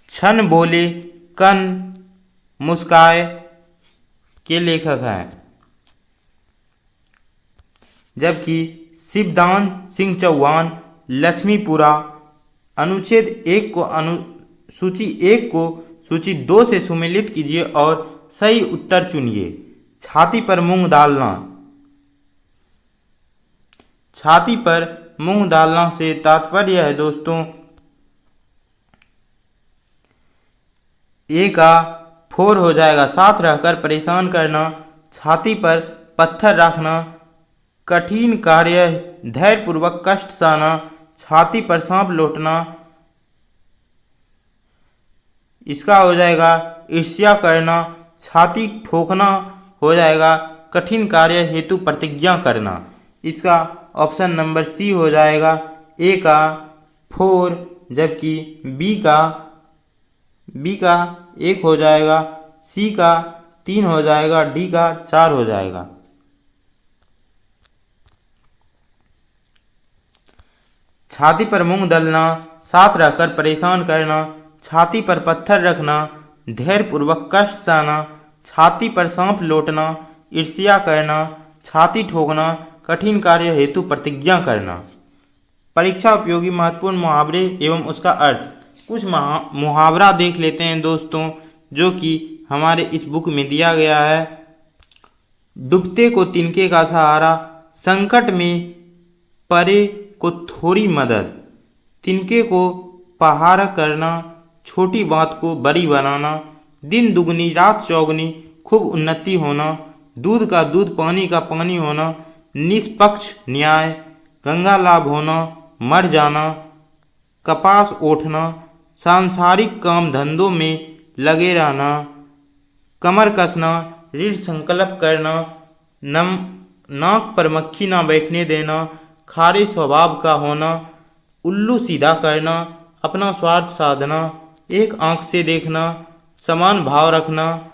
Speaker 1: क्षण बोले कन मुस्काए के लेखक हैं। जबकि शिवदान सिंह चौहान लक्ष्मीपुरा अनुच्छेद 1 को सूची 1 को सूची 2 से सुमेलित कीजिए और सही उत्तर चुनिए। छाती पर मूंग डालना। छाती पर मूंग डालना से तात्पर्य है दोस्तों ए का 4 हो जाएगा, साथ रहकर परेशान करना, छाती पर पत्थर रखना, कठिन कार्य धैर्यपूर्वक कष्ट सहना, छाती पर सांप लौटना, इसका हो जाएगा ईर्ष्या करना, छाती ठोकना हो जाएगा कठिन कार्य हेतु प्रतिज्ञा करना। इसका ऑप्शन नंबर सी हो जाएगा ए का 4, जबकि बी का 1 हो जाएगा, सी का 3 हो जाएगा, डी का 4 हो जाएगा। छाती पर मूंग दलना, साथ रहकर परेशान करना, छाती पर पत्थर रखना, धैर्यपूर्वक कष्ट सहना, छाती पर सांप लौटना, ईर्ष्या करना, छाती ठोकना, कठिन कार्य हेतु प्रतिज्ञा करना। परीक्षा उपयोगी महत्वपूर्ण मुहावरे एवं उसका अर्थ। कुछ मुहावरा देख लेते हैं दोस्तों, जो कि हमारे इस बुक में दिया गया है। डूबते को तिनके का सहारा, संकट में परे को थोड़ी मदद, तिनके को पहाड़ करना, छोटी बात को बड़ी बनाना, दिन दुगनी रात चौगुनी खूब उन्नति होना, दूध का दूध पानी का पानी होना, निष्पक्ष न्याय, गंगा लाभ होना, मर जाना, कपास ओठना, सांसारिक काम धंधों में लगे रहना, कमर कसना, दृढ़ संकल्प करना, नाक पर मक्खी ना बैठने देना, खारे स्वभाव का होना, उल्लू सीधा करना, अपना स्वार्थ साधना, एक आंख से देखना, समान भाव रखना,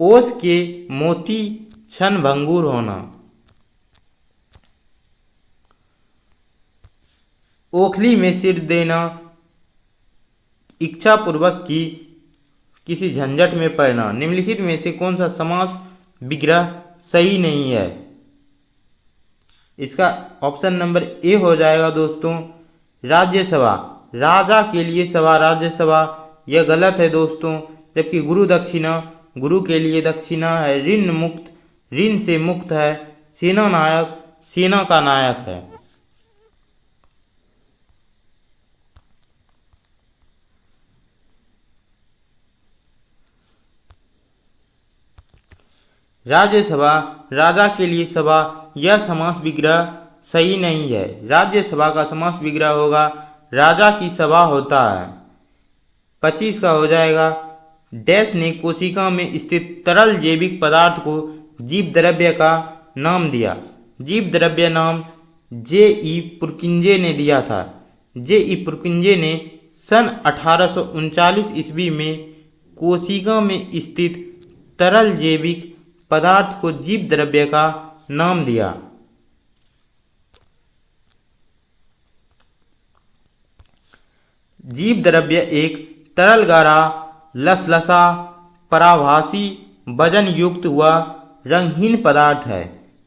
Speaker 1: ओस के मोती क्षण भंगुर होना, ओखली में सिर देना, इच्छा पूर्वक की किसी झंझट में पड़ना। निम्नलिखित में से कौन सा समास विग्रह सही नहीं है? इसका ऑप्शन नंबर ए हो जाएगा दोस्तों राज्यसभा, राजा के लिए सभा राज्यसभा, यह गलत है दोस्तों। जबकि गुरु दक्षिणा, गुरु के लिए दक्षिणा है। ऋण मुक्त, ऋण से मुक्त है। सेना नायक, सेना का नायक है। राज्यसभा, राजा के लिए सभा, यह समास विग्रह सही नहीं है। राज्यसभा का समास विग्रह होगा राजा की सभा होता है। 25 का हो जाएगा डैश ने कोशिका में स्थित तरल जैविक पदार्थ को जीव द्रव्य का नाम दिया। जीव द्रव्य नाम जे.ई. पुरकिंजे ने दिया था। जे.ई. पुरकिंजे ने सन 1839 ईस्वी में कोशिका में स्थित तरल जैविक पदार्थ को जीव द्रव्य का नाम दिया। जीव द्रव्य एक तरल गाढ़ा, लसलसा, पराभासी, वजन युक्त व रंगहीन पदार्थ है।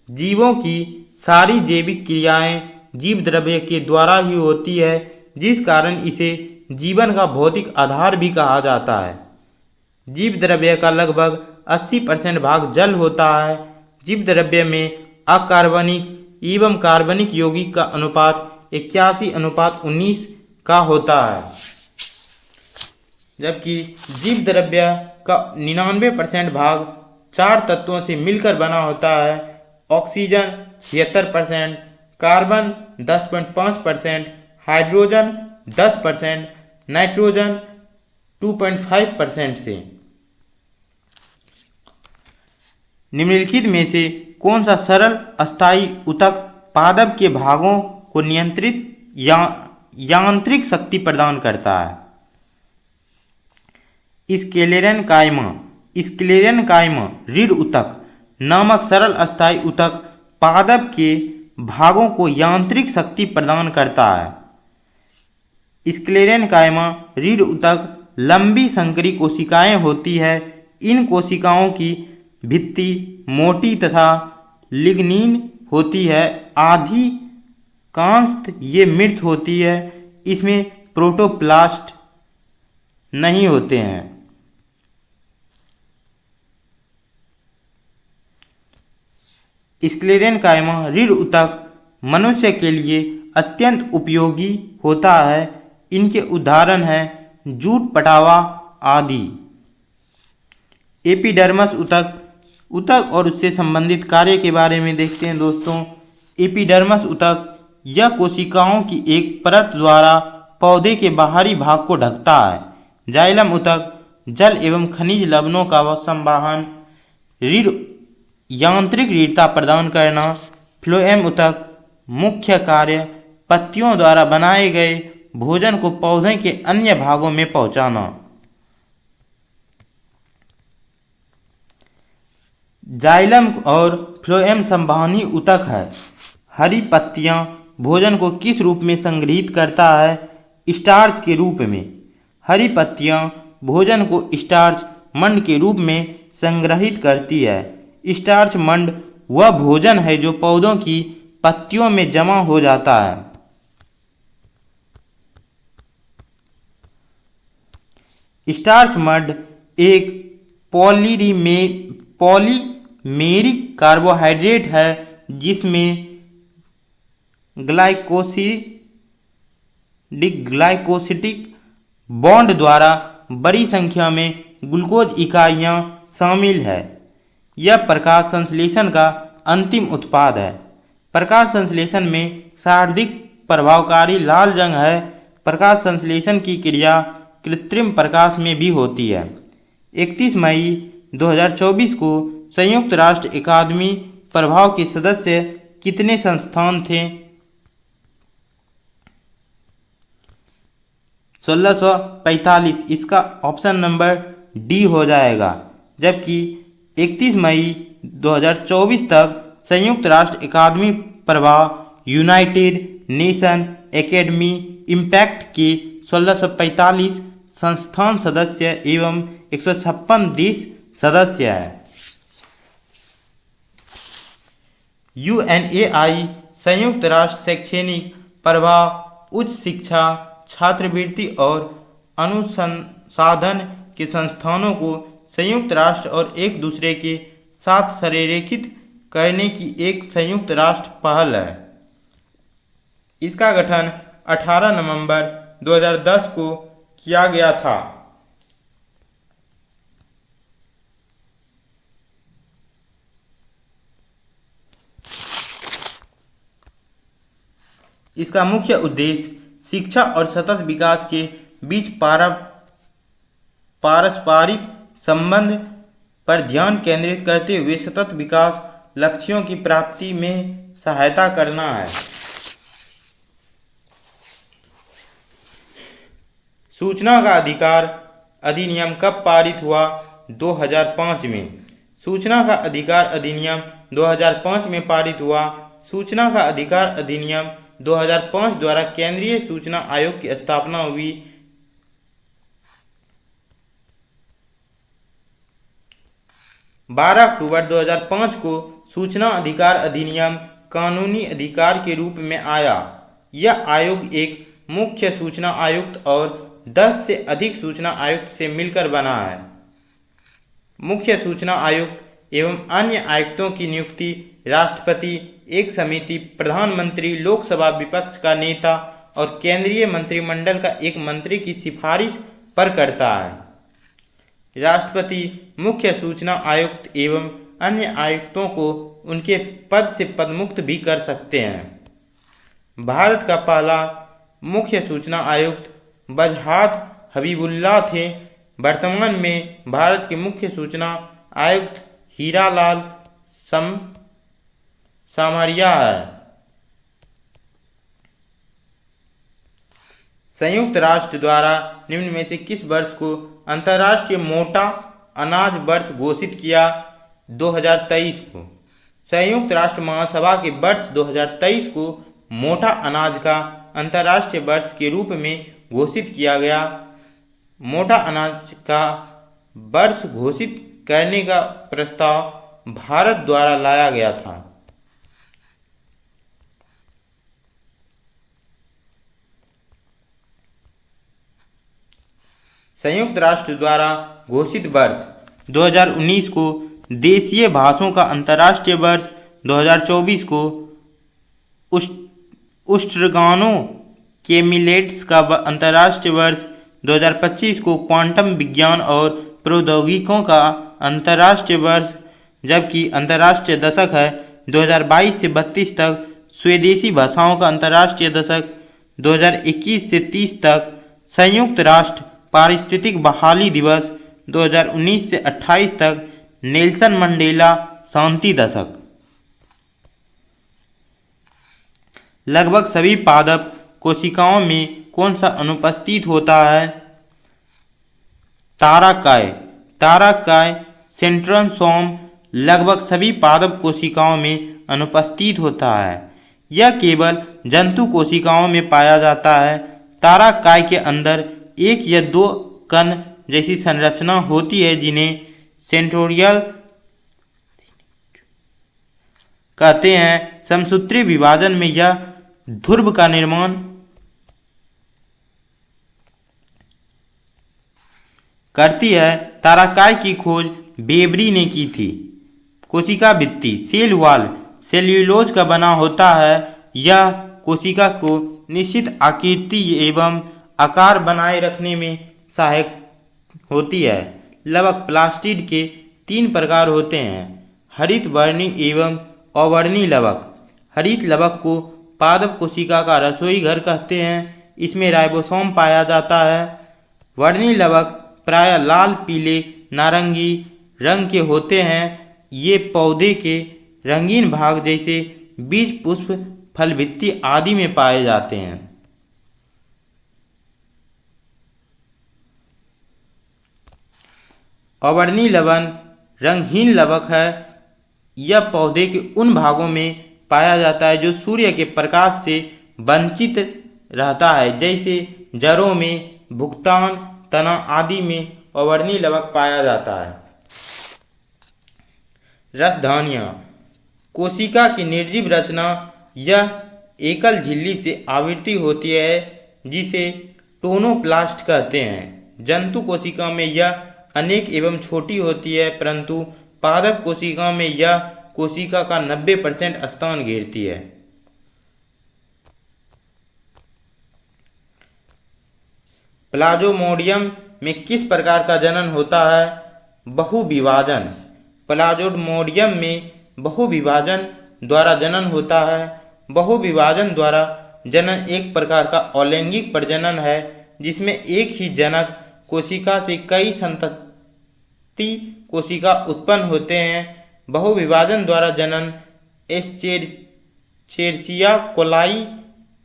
Speaker 1: जीवों की सारी जैविक क्रियाएं जीव द्रव्य के द्वारा ही होती है, जिस कारण इसे जीवन का भौतिक आधार भी कहा जाता है। जीव द्रव्य का लगभग 80% भाग जल होता है। जीव द्रव्य में अकार्बनिक एवं कार्बनिक यौगिक का अनुपात 81:19 का होता है, जबकि जीव द्रव्य का 99% भाग 4 तत्वों से मिलकर बना होता है। ऑक्सीजन 76%, कार्बन 10.5%, हाइड्रोजन 10%, नाइट्रोजन 2.5% से। निम्नलिखित में से कौन सा सरल अस्थायी ऊतक पादप के भागों को नियंत्रित यांत्रिक शक्ति प्रदान करता है? स्क्लेरेनकाइमा रीढ़ ऊतक नामक सरल अस्थायी ऊतक पादप के भागों को यांत्रिक शक्ति प्रदान करता है। स्क्लेरेनकाइमा रीढ़ ऊतक लंबी संकरी कोशिकाएं होती है। इन कोशिकाओं की भित्ति मोटी तथा लिग्निन होती है। आधी कांस्त ये मृत होती है। इसमें प्रोटोप्लास्ट नहीं होते हैं। स्क्लेरेनकाइमा रीढ़ ऊतक मनुष्य के लिए अत्यंत उपयोगी होता है। इनके उदाहरण हैं जूट पटावा आदि। एपिडर्मस ऊतक ऊतक और उससे संबंधित कार्य के बारे में देखते हैं दोस्तों। एपिडर्मस ऊतक यह कोशिकाओं की एक परत द्वारा पौधे के बाहरी भाग को ढकता है। जाइलम ऊतक जल एवं खनिज लवणों का संवाहन, रीढ़ यांत्रिक रीढ़ता प्रदान करना। फ्लोएम ऊतक मुख्य कार्य पत्तियों द्वारा बनाए गए भोजन को पौधे के अन्य भागों में पहुंचाना। जाइलम और फ्लोएम संवहनी ऊतक है। हरी पत्तियां भोजन को किस रूप में संग्रहित करता है? स्टार्च के रूप में। हरी पत्तियां भोजन को स्टार्च मंड के रूप में संग्रहित करती है। स्टार्च मंड वह भोजन है जो पौधों की पत्तियों में जमा हो जाता है। स्टार्च मंड एक पॉलीमेरिक कार्बोहाइड्रेट है जिसमें ग्लाइकोसिडिक बॉन्ड द्वारा बड़ी संख्या में ग्लूकोज इकाइयाँ शामिल है। यह प्रकाश संश्लेषण का अंतिम उत्पाद है। प्रकाश संश्लेषण में सर्वाधिक प्रभावकारी लाल रंग है। प्रकाश संश्लेषण की क्रिया कृत्रिम प्रकाश में भी होती है। 31 मई 2024 को संयुक्त राष्ट्र अकादमी प्रभाव के सदस्य कितने संस्थान थे? 1645। इसका ऑप्शन नंबर डी हो जाएगा। जबकि 31 मई 2024 तक संयुक्त राष्ट्र अकादमी प्रभाव यूनाइटेड नेशन एकेडमी इम्पैक्ट के 1645 संस्थान सदस्य एवं 156 देश सदस्य हैं। UNAI संयुक्त राष्ट्र शैक्षणिक प्रभाव उच्च शिक्षा, छात्रवृत्ति और अनुसंधान के संस्थानों को संयुक्त राष्ट्र और एक दूसरे के साथ संरेखित करने की एक संयुक्त राष्ट्र पहल है। इसका गठन 18 नवंबर 2010 को किया गया था। इसका मुख्य उद्देश्य शिक्षा और सतत विकास के बीच पारस्परिक संबंध पर ध्यान केंद्रित करते हुए सतत विकास लक्ष्यों की प्राप्ति में सहायता करना है। सूचना का अधिकार अधिनियम कब पारित हुआ? 2005 में। सूचना का अधिकार अधिनियम 2005 में पारित हुआ। सूचना का अधिकार अधिनियम 2005 द्वारा केंद्रीय सूचना आयोग की स्थापना हुई। 12 अक्टूबर 2005 को सूचना अधिकार अधिनियम कानूनी अधिकार के रूप में आया। यह आयोग एक मुख्य सूचना आयुक्त और 10 से अधिक सूचना आयुक्त से मिलकर बना है। मुख्य सूचना आयुक्त एवं अन्य आयुक्तों की नियुक्ति राष्ट्रपति, एक समिति, प्रधानमंत्री, लोकसभा विपक्ष का नेता और केंद्रीय मंत्रिमंडल का एक मंत्री की सिफारिश पर करता है। राष्ट्रपति मुख्य सूचना आयुक्त एवं अन्य आयुक्तों को उनके पद से पदमुक्त भी कर सकते हैं। भारत का पहला मुख्य सूचना आयुक्त वजहात हबीबुल्लाह थे। वर्तमान में भारत के मुख्य सूचना आयुक्त हीरालाल सामरिया है। संयुक्त राष्ट्र द्वारा निम्न में से किस वर्ष को अंतर्राष्ट्रीय मोटा अनाज वर्ष घोषित किया? 2023 को। संयुक्त राष्ट्र महासभा के वर्ष 2023 को मोटा अनाज का अंतर्राष्ट्रीय वर्ष के रूप में घोषित किया गया। मोटा अनाज का वर्ष घोषित करने का प्रस्ताव भारत द्वारा लाया गया था। संयुक्त राष्ट्र द्वारा घोषित वर्ष 2019 को देशीय भाषाओं का अंतर्राष्ट्रीय वर्ष, 2024 को उष्ट्रगानों के मिलेट्स का अंतर्राष्ट्रीय वर्ष, 2025 को क्वांटम विज्ञान और प्रौद्योगिकियों का अंतर्राष्ट्रीय वर्ष, जबकि अंतर्राष्ट्रीय दशक है 2022 से 32 तक स्वदेशी भाषाओं का अंतर्राष्ट्रीय दशक, 2021 से 30 तक संयुक्त राष्ट्र पारिस्थितिक बहाली दिवस, 2019 से 28 तक नेल्सन मंडेला शांति दशक। लगभग सभी पादप कोशिकाओं में कौन सा अनुपस्थित होता है? तारकाय। तारकाय सेंट्रोसोम लगभग सभी पादप कोशिकाओं में अनुपस्थित होता है। यह केवल जंतु कोशिकाओं में पाया जाता है। तारकाय के अंदर एक या दो कण जैसी संरचना होती है जिन्हें सेंट्रोरियल कहते हैं। समसूत्री विभाजन में यह ध्रुव का निर्माण करती है। तारकाय की खोज बेवरी ने की थी। कोशिका भित्ति सेल वॉल सेल्यूलोज का बना होता है। यह कोशिका को निश्चित आकृति एवं आकार बनाए रखने में सहायक होती है। लवक प्लास्टिड के 3 प्रकार होते हैं: हरित वर्णी एवं अवर्णी लवक। हरित लवक को पादप कोशिका का रसोई घर कहते हैं। इसमें राइबोसोम पाया जाता है। वर्णी लवक प्रायः लाल, पीले, नारंगी रंग के होते हैं। ये पौधे के रंगीन भाग जैसे बीज, पुष्प, फल, भित्ति आदि में पाए जाते हैं। अवर्णी लवक रंगहीन लवक है। यह पौधे के उन भागों में पाया जाता है जो सूर्य के प्रकाश से वंचित रहता है, जैसे जड़ों में, भुगतान, तना आदि में अवर्णी लवक पाया जाता है। रसधानियाँ। कोशिका की निर्जीव रचना यह एकल झिल्ली से आवृत्ति होती है जिसे टोनोप्लास्ट कहते हैं। जंतु कोशिका में यह अनेक एवं छोटी होती है, परंतु पादप कोशिका में यह कोशिका का 90% स्थान घेरती है। प्लाज्मोडियम में किस प्रकार का जनन होता है? बहुविभाजन। प्लाज्मोडियम में बहुविभाजन द्वारा जनन होता है। बहुविभाजन द्वारा जनन एक प्रकार का अलैंगिक प्रजनन है जिसमें एक ही जनक कोशिका से कई संतति कोशिका उत्पन्न होते हैं। बहुविभाजन द्वारा जनन एस्चेरिचिया कोलाई,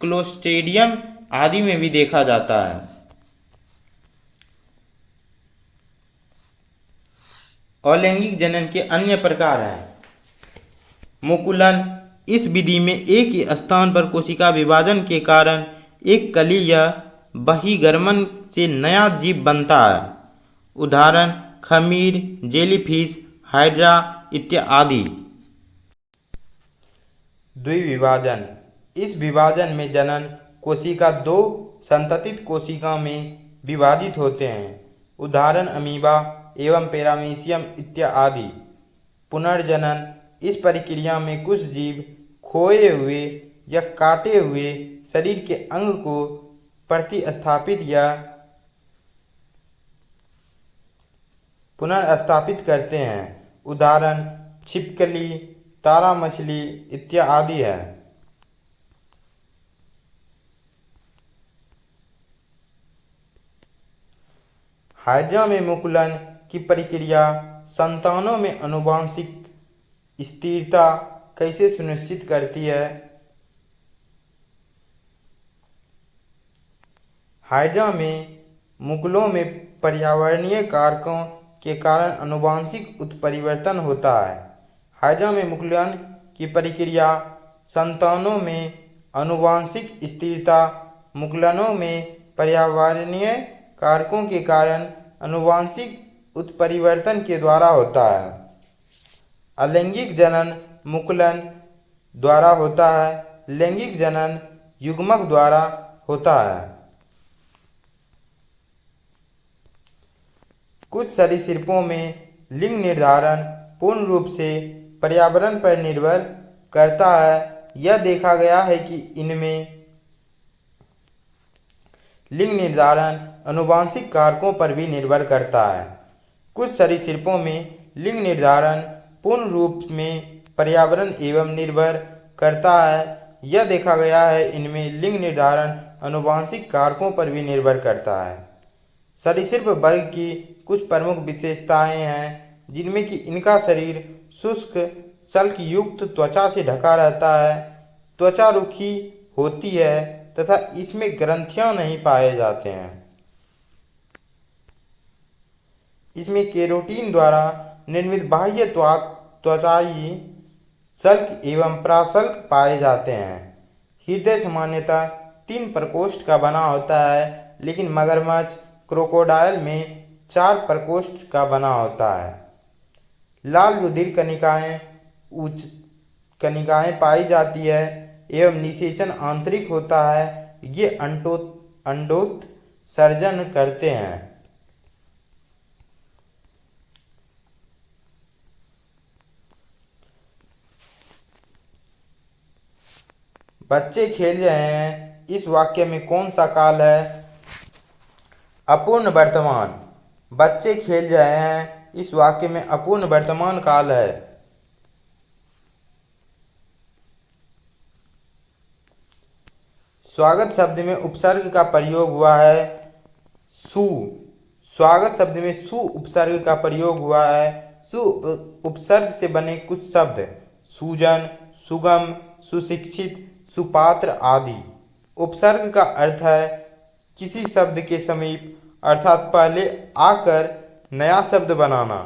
Speaker 1: क्लोस्ट्रिडियम आदि में भी देखा जाता है। अलैंगिक जनन के अन्य प्रकार हैं। मुकुलन। इस विधि में एक ही स्थान पर कोशिका विभाजन के कारण एक कली या बहिर्गमन से नया जीव बनता है। उदाहरण खमीर, जेलीफिश, हाइड्रा इत्यादि। द्विविभाजन। इस विभाजन में जनन कोशिका 2 संततित कोशिका में विभाजित होते हैं। उदाहरण अमीबा एवं पैरामीशियम इत्यादि। पुनर्जनन। इस प्रक्रिया में कुछ जीव खोए हुए या काटे हुए शरीर के अंग को प्रतिस्थापित या पुनर्स्थापित करते हैं। उदाहरण छिपकली, तारा मछली इत्यादि है। हाइड्रा में मुकुलन की प्रक्रिया संतानों में आनुवंशिक स्थिरता कैसे सुनिश्चित करती है? हाइड्रा में मुकुलों में पर्यावरणीय कारकों के कारण आनुवंशिक उत्परिवर्तन होता है। हाइड्रा में मुकुलन की प्रक्रिया संतानों में आनुवंशिक स्थिरता, मुकुलनों में पर्यावरणीय कारकों के कारण आनुवंशिक उत्परिवर्तन के द्वारा होता है। अलैंगिक जनन मुकुलन द्वारा होता है। लैंगिक जनन युग्मक द्वारा होता है। कुछ सरीसृपों में लिंग निर्धारण पूर्ण रूप से पर्यावरण पर निर्भर करता है। यह देखा गया है कि इनमें लिंग निर्धारण आनुवंशिक कारकों पर भी निर्भर करता है। कुछ सरीसृपों में लिंग निर्धारण पूर्ण रूप में पर्यावरण एवं निर्भर करता है। यह देखा गया है इनमें लिंग निर्धारण आनुवंशिक कारकों पर भी निर्भर करता है। सरीसृप वर्ग की कुछ प्रमुख विशेषताएं हैं जिनमें कि इनका शरीर शुष्क शल्क युक्त त्वचा से ढका रहता है, त्वचा रुखी होती है तथा इसमें ग्रंथियां नहीं पाए जाते हैं। इसमें केरोटीन द्वारा निर्मित बाह्य त्वचाई शल्क एवं प्राशल्क पाए जाते हैं। हृदय सामान्यतः 3 प्रकोष्ठ का बना होता है, लेकिन मगरमच्छ क्रोकोडाइल में 4 प्रकोष्ठ का बना होता है। लाल रुधिर कणिकाएं पाई जाती है एवं निषेचन आंतरिक होता है। ये अंडोत्सर्जन करते हैं। बच्चे खेल रहे हैं, इस वाक्य में कौन सा काल है? अपूर्ण वर्तमान। बच्चे खेल रहे हैं, इस वाक्य में अपूर्ण वर्तमान काल है। स्वागत शब्द में उपसर्ग का प्रयोग हुआ है सु। स्वागत शब्द में सु उपसर्ग का प्रयोग हुआ है। सु उपसर्ग से बने कुछ शब्द सुजन, सुगम, सुशिक्षित, सुपात्र आदि। उपसर्ग का अर्थ है किसी शब्द के समीप अर्थात पहले आकर नया शब्द बनाना।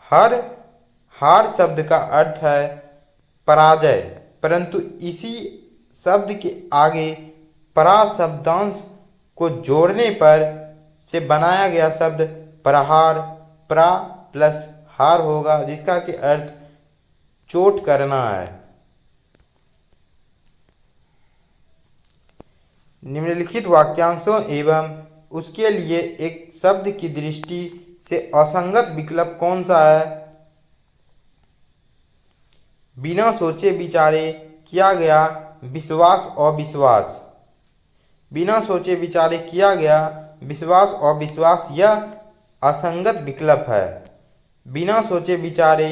Speaker 1: हार शब्द का अर्थ है पराजय, परंतु इसी शब्द के आगे परा शब्दांश को जोड़ने पर से बनाया गया शब्द प्रहार, प्रा प्लस हार होगा, जिसका के अर्थ चोट करना है। निम्नलिखित वाक्यांशों एवं उसके लिए एक शब्द की दृष्टि से असंगत विकल्प कौन सा है? बिना सोचे विचारे किया गया विश्वास अविश्वास। बिना सोचे विचारे किया गया विश्वास अविश्वास यह असंगत विकल्प है। बिना सोचे विचारे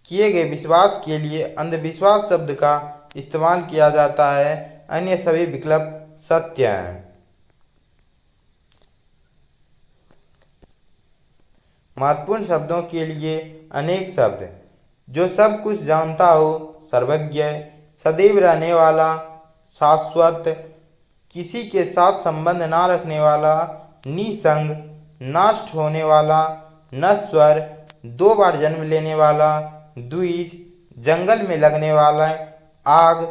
Speaker 1: किए गए विश्वास के लिए अंधविश्वास शब्द का इस्तेमाल किया जाता है, अन्य सभी विकल्प सत्य हैं। महत्वपूर्ण शब्दों के लिए अनेक शब्द। जो सब कुछ जानता हो, सर्वज्ञ, सदैव रहने वाला, शाश्वत, किसी के साथ संबंध ना रखने वाला, निसंग, नष्ट होने वाला, नश्वर, 2 बार जन्म लेने वाला, द्विज, जंगल में लगने वाला, आग,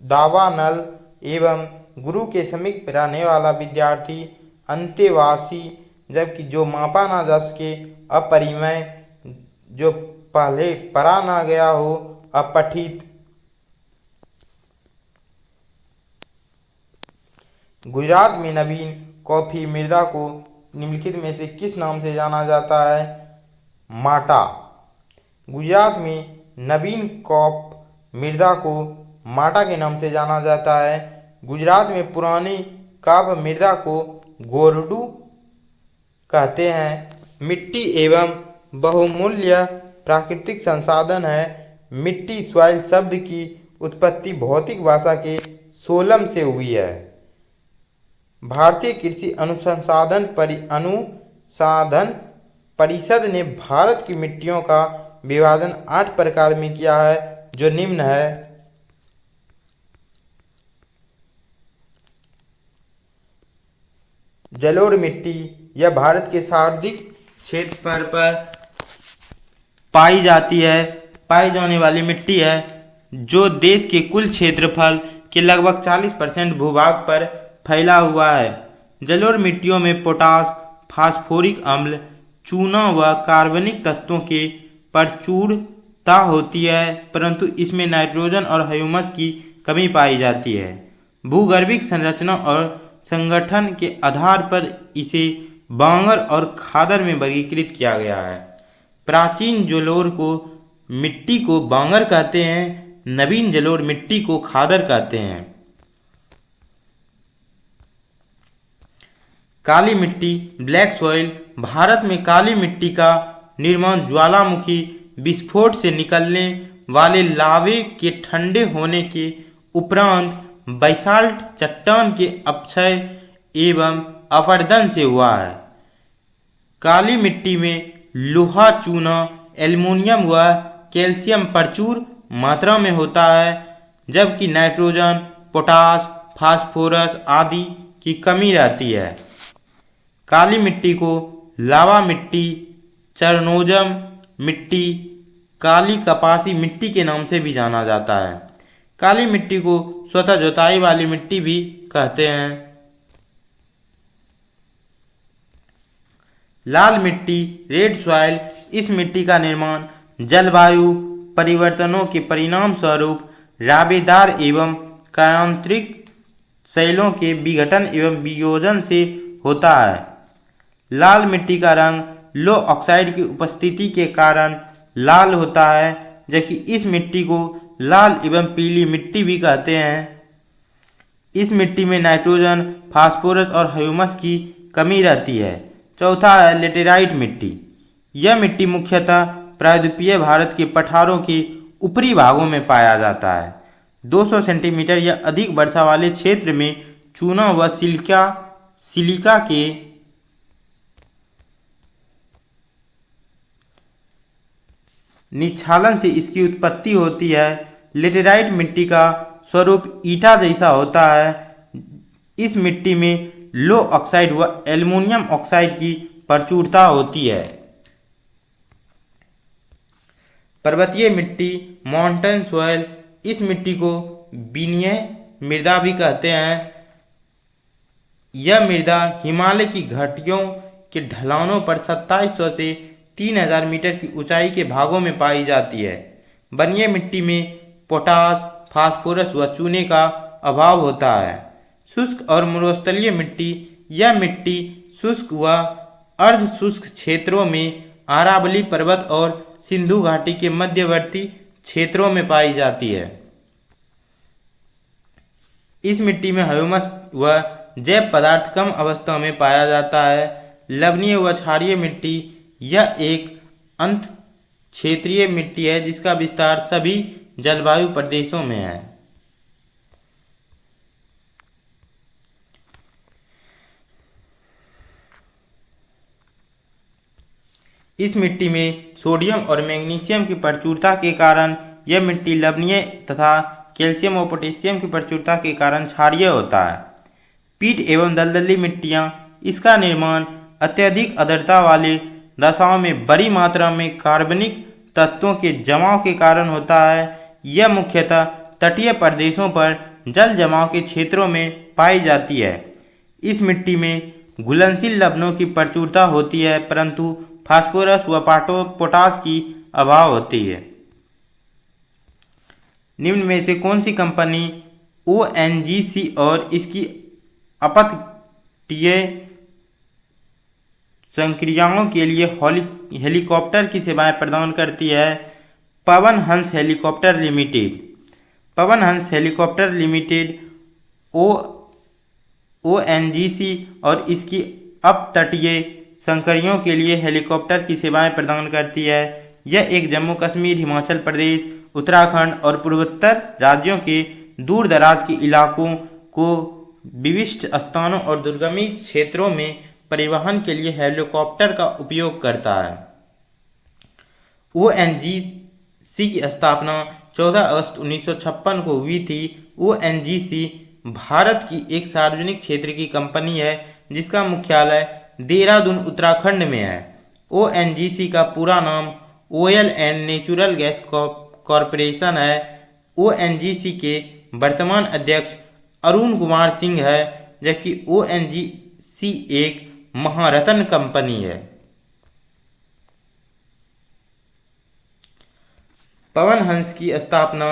Speaker 1: दावानल एवं गुरु के समीप रहने वाला विद्यार्थी, अंतेवासी, जबकि जो मापा ना जा सके, अपरिमेय, जो पहले पढ़ा ना गया हो, अपठित। गुजरात में नवीन कॉफी मृदा को निम्नलिखित में से किस नाम से जाना जाता है? माटा। गुजरात में नवीन कॉप मृदा को माटा के नाम से जाना जाता है। गुजरात में पुरानी काप मृदा को गोरडू कहते हैं। मिट्टी एवं बहुमूल्य प्राकृतिक संसाधन है। मिट्टी सॉइल शब्द की उत्पत्ति भौतिक भाषा के सोलम से हुई है। भारतीय कृषि अनुसंधान परिषद ने भारत की मिट्टियों का विभाजन 8 प्रकार में किया है, जो निम्न है। जलोढ़ मिट्टी, यह भारत के सर्वाधिक क्षेत्र पर पाई जाने वाली मिट्टी है, जो देश के कुल क्षेत्रफल के लगभग 40% भूभाग पर फैला हुआ है। जलोढ़ मिट्टियों में पोटास, फास्फोरिक अम्ल, चूना व कार्बनिक तत्वों के प्रचुरता होती है, परंतु इसमें नाइट्रोजन और ह्यूमस की कमी पाई जाती है। भूगर्भिक संरचना और संगठन के आधार पर इसे बांगर और खादर में वर्गीकृत किया गया है। प्राचीन जलोढ़ मिट्टी को बांगर कहते हैं, नवीन जलोढ़ मिट्टी को खादर कहते हैं। काली मिट्टी, ब्लैक सॉइल। भारत में काली मिट्टी का निर्माण ज्वालामुखी विस्फोट से निकलने वाले लावे के ठंडे होने के उपरांत बैसाल्ट चट्टान के अपक्षय एवं अपरदन से हुआ है। काली मिट्टी में लोहा, चूना, एल्युमिनियम व कैल्शियम प्रचुर मात्रा में होता है, जबकि नाइट्रोजन, पोटास, फास्फोरस आदि की कमी रहती है। काली मिट्टी को लावा मिट्टी, चरनोजम मिट्टी, काली कपासी मिट्टी के नाम से भी जाना जाता है। काली मिट्टी को स्वतः जुताई वाली मिट्टी भी कहते हैं। लाल मिट्टी, रेड सॉइल, इस मिट्टी का निर्माण जलवायु परिवर्तनों के परिणाम स्वरूप रावेदार एवं कायांतरिक शैलों के विघटन एवं वियोजन से होता है। लाल मिट्टी का रंग लो ऑक्साइड की उपस्थिति के कारण लाल होता है, जबकि इस मिट्टी को लाल एवं पीली मिट्टी भी कहते हैं। इस मिट्टी में नाइट्रोजन, फास्फोरस और ह्यूमस की कमी रहती है। चौथा है लेटेराइट मिट्टी। यह मिट्टी मुख्यतः प्रायद्वीपीय भारत के पठारों के ऊपरी भागों में पाया जाता है। 200 सेंटीमीटर या अधिक वर्षा वाले क्षेत्र में चूना व सिलिका के निक्षालन से इसकी उत्पत्ति होती है। लेटेराइट मिट्टी का स्वरूप ईटा जैसा होता है। इस मिट्टी में लो ऑक्साइड व एल्युमिनियम ऑक्साइड की प्रचुरता होती है। पर्वतीय मिट्टी, माउंटेन सॉइल, इस मिट्टी को विन्य मृदा भी कहते हैं। यह मृदा हिमालय की घाटियों के ढलानों पर 2700 से 3000 मीटर की ऊंचाई के भागों में पाई जाती है। बनिये मिट्टी में पोटास, फास्फोरस व चूने का अभाव होता है। शुष्क और मरुस्थलीय मिट्टी, यह मिट्टी शुष्क व अर्ध शुष्क क्षेत्रों में अरावली पर्वत और सिंधु घाटी के मध्यवर्ती क्षेत्रों में पाई जाती है। इस मिट्टी में ह्यूमस व जैव पदार्थ कम अवस्था में पाया जाता है। लवणीय व क्षारीय मिट्टी, यह एक अंत क्षेत्रीय मिट्टी है जिसका विस्तार सभी जलवायु प्रदेशों में है। इस मिट्टी में सोडियम और मैग्नीशियम की प्रचुरता के कारण यह मिट्टी लवणीय तथा कैल्शियम और पोटेशियम की प्रचुरता के कारण क्षारीय होता है। पीट एवं दलदली मिट्टियाँ, इसका निर्माण अत्यधिक आर्द्रता वाले दशाओं में बड़ी मात्रा में कार्बनिक तत्वों के जमाव के कारण होता है। यह मुख्यतः तटीय प्रदेशों पर जल जमाव के क्षेत्रों में पाई जाती है। इस मिट्टी में घुलनशील लवणों की प्रचुरता होती है, परंतु फास्फोरस व पोटास की अभाव होती है। निम्न में से कौन सी कंपनी ONGC और इसकी अपतटीय संक्रियाओं के लिए हेलीकॉप्टर की सेवाएं प्रदान करती है? Pawan Hans helicopter limited. Pawan Hans helicopter limited ONGC और इसकी अपतटीय संक्रियाओं के लिए हेलीकॉप्टर की सेवाएं प्रदान करती है। यह एक जम्मू कश्मीर, हिमाचल प्रदेश, उत्तराखंड और पूर्वोत्तर राज्यों के दूर दराज के इलाकों को विशिष्ट स्थानों और दुर्गमी क्षेत्रों में परिवहन के लिए हेलीकॉप्टर का उपयोग करता है। ONGC की स्थापना 14 अगस्त 1956 को हुई थी। ONGC भारत की एक सार्वजनिक क्षेत्र की कंपनी है जिसका मुख्यालय देहरादून, उत्तराखंड में है। ONGC का पूरा नाम oil and natural gas corporation है। ONGC के वर्तमान अध्यक्ष अरुण कुमार सिंह है, जबकि ONGC एक महारत्न कंपनी है। पवन हंस की स्थापना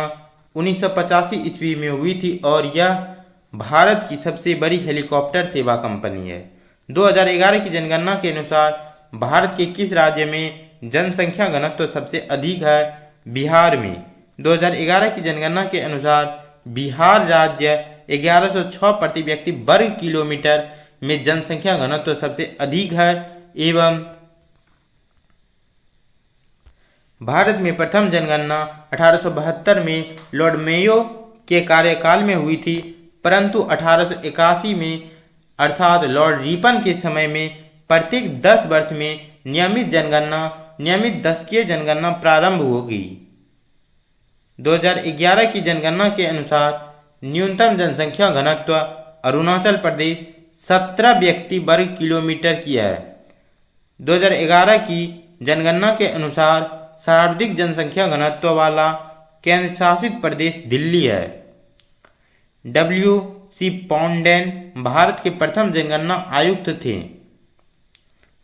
Speaker 1: 1985 ईस्वी में हुई थी और यह भारत की सबसे बड़ी हेलीकॉप्टर सेवा कंपनी है। 2011 की जनगणना के अनुसार भारत के किस राज्य में जनसंख्या घनत्व सबसे अधिक है? बिहार में। 2011 की जनगणना के अनुसार बिहार राज्य 1106 प्रति व्यक्ति वर्ग किलोमीटर में जनसंख्या घनत्व सबसे अधिक है एवं भारत में प्रथम जनगणना 1872 में लॉर्ड मेयो के कार्यकाल में हुई थी, परंतु 1881 में अर्थात लॉर्ड रिपन के समय में प्रत्येक 10 वर्ष में नियमित दशकीय जनगणना प्रारंभ हो गई। 2011 की जनगणना के अनुसार न्यूनतम जनसंख्या घनत्व अरुणाचल प्रदेश 17 व्यक्ति वर्ग किलोमीटर की है। 2011 की जनगणना के अनुसार सर्वाधिक जनसंख्या घनत्व वाला केंद्र शासित प्रदेश दिल्ली है। W.C. पॉन्डेन भारत के प्रथम जनगणना आयुक्त थे।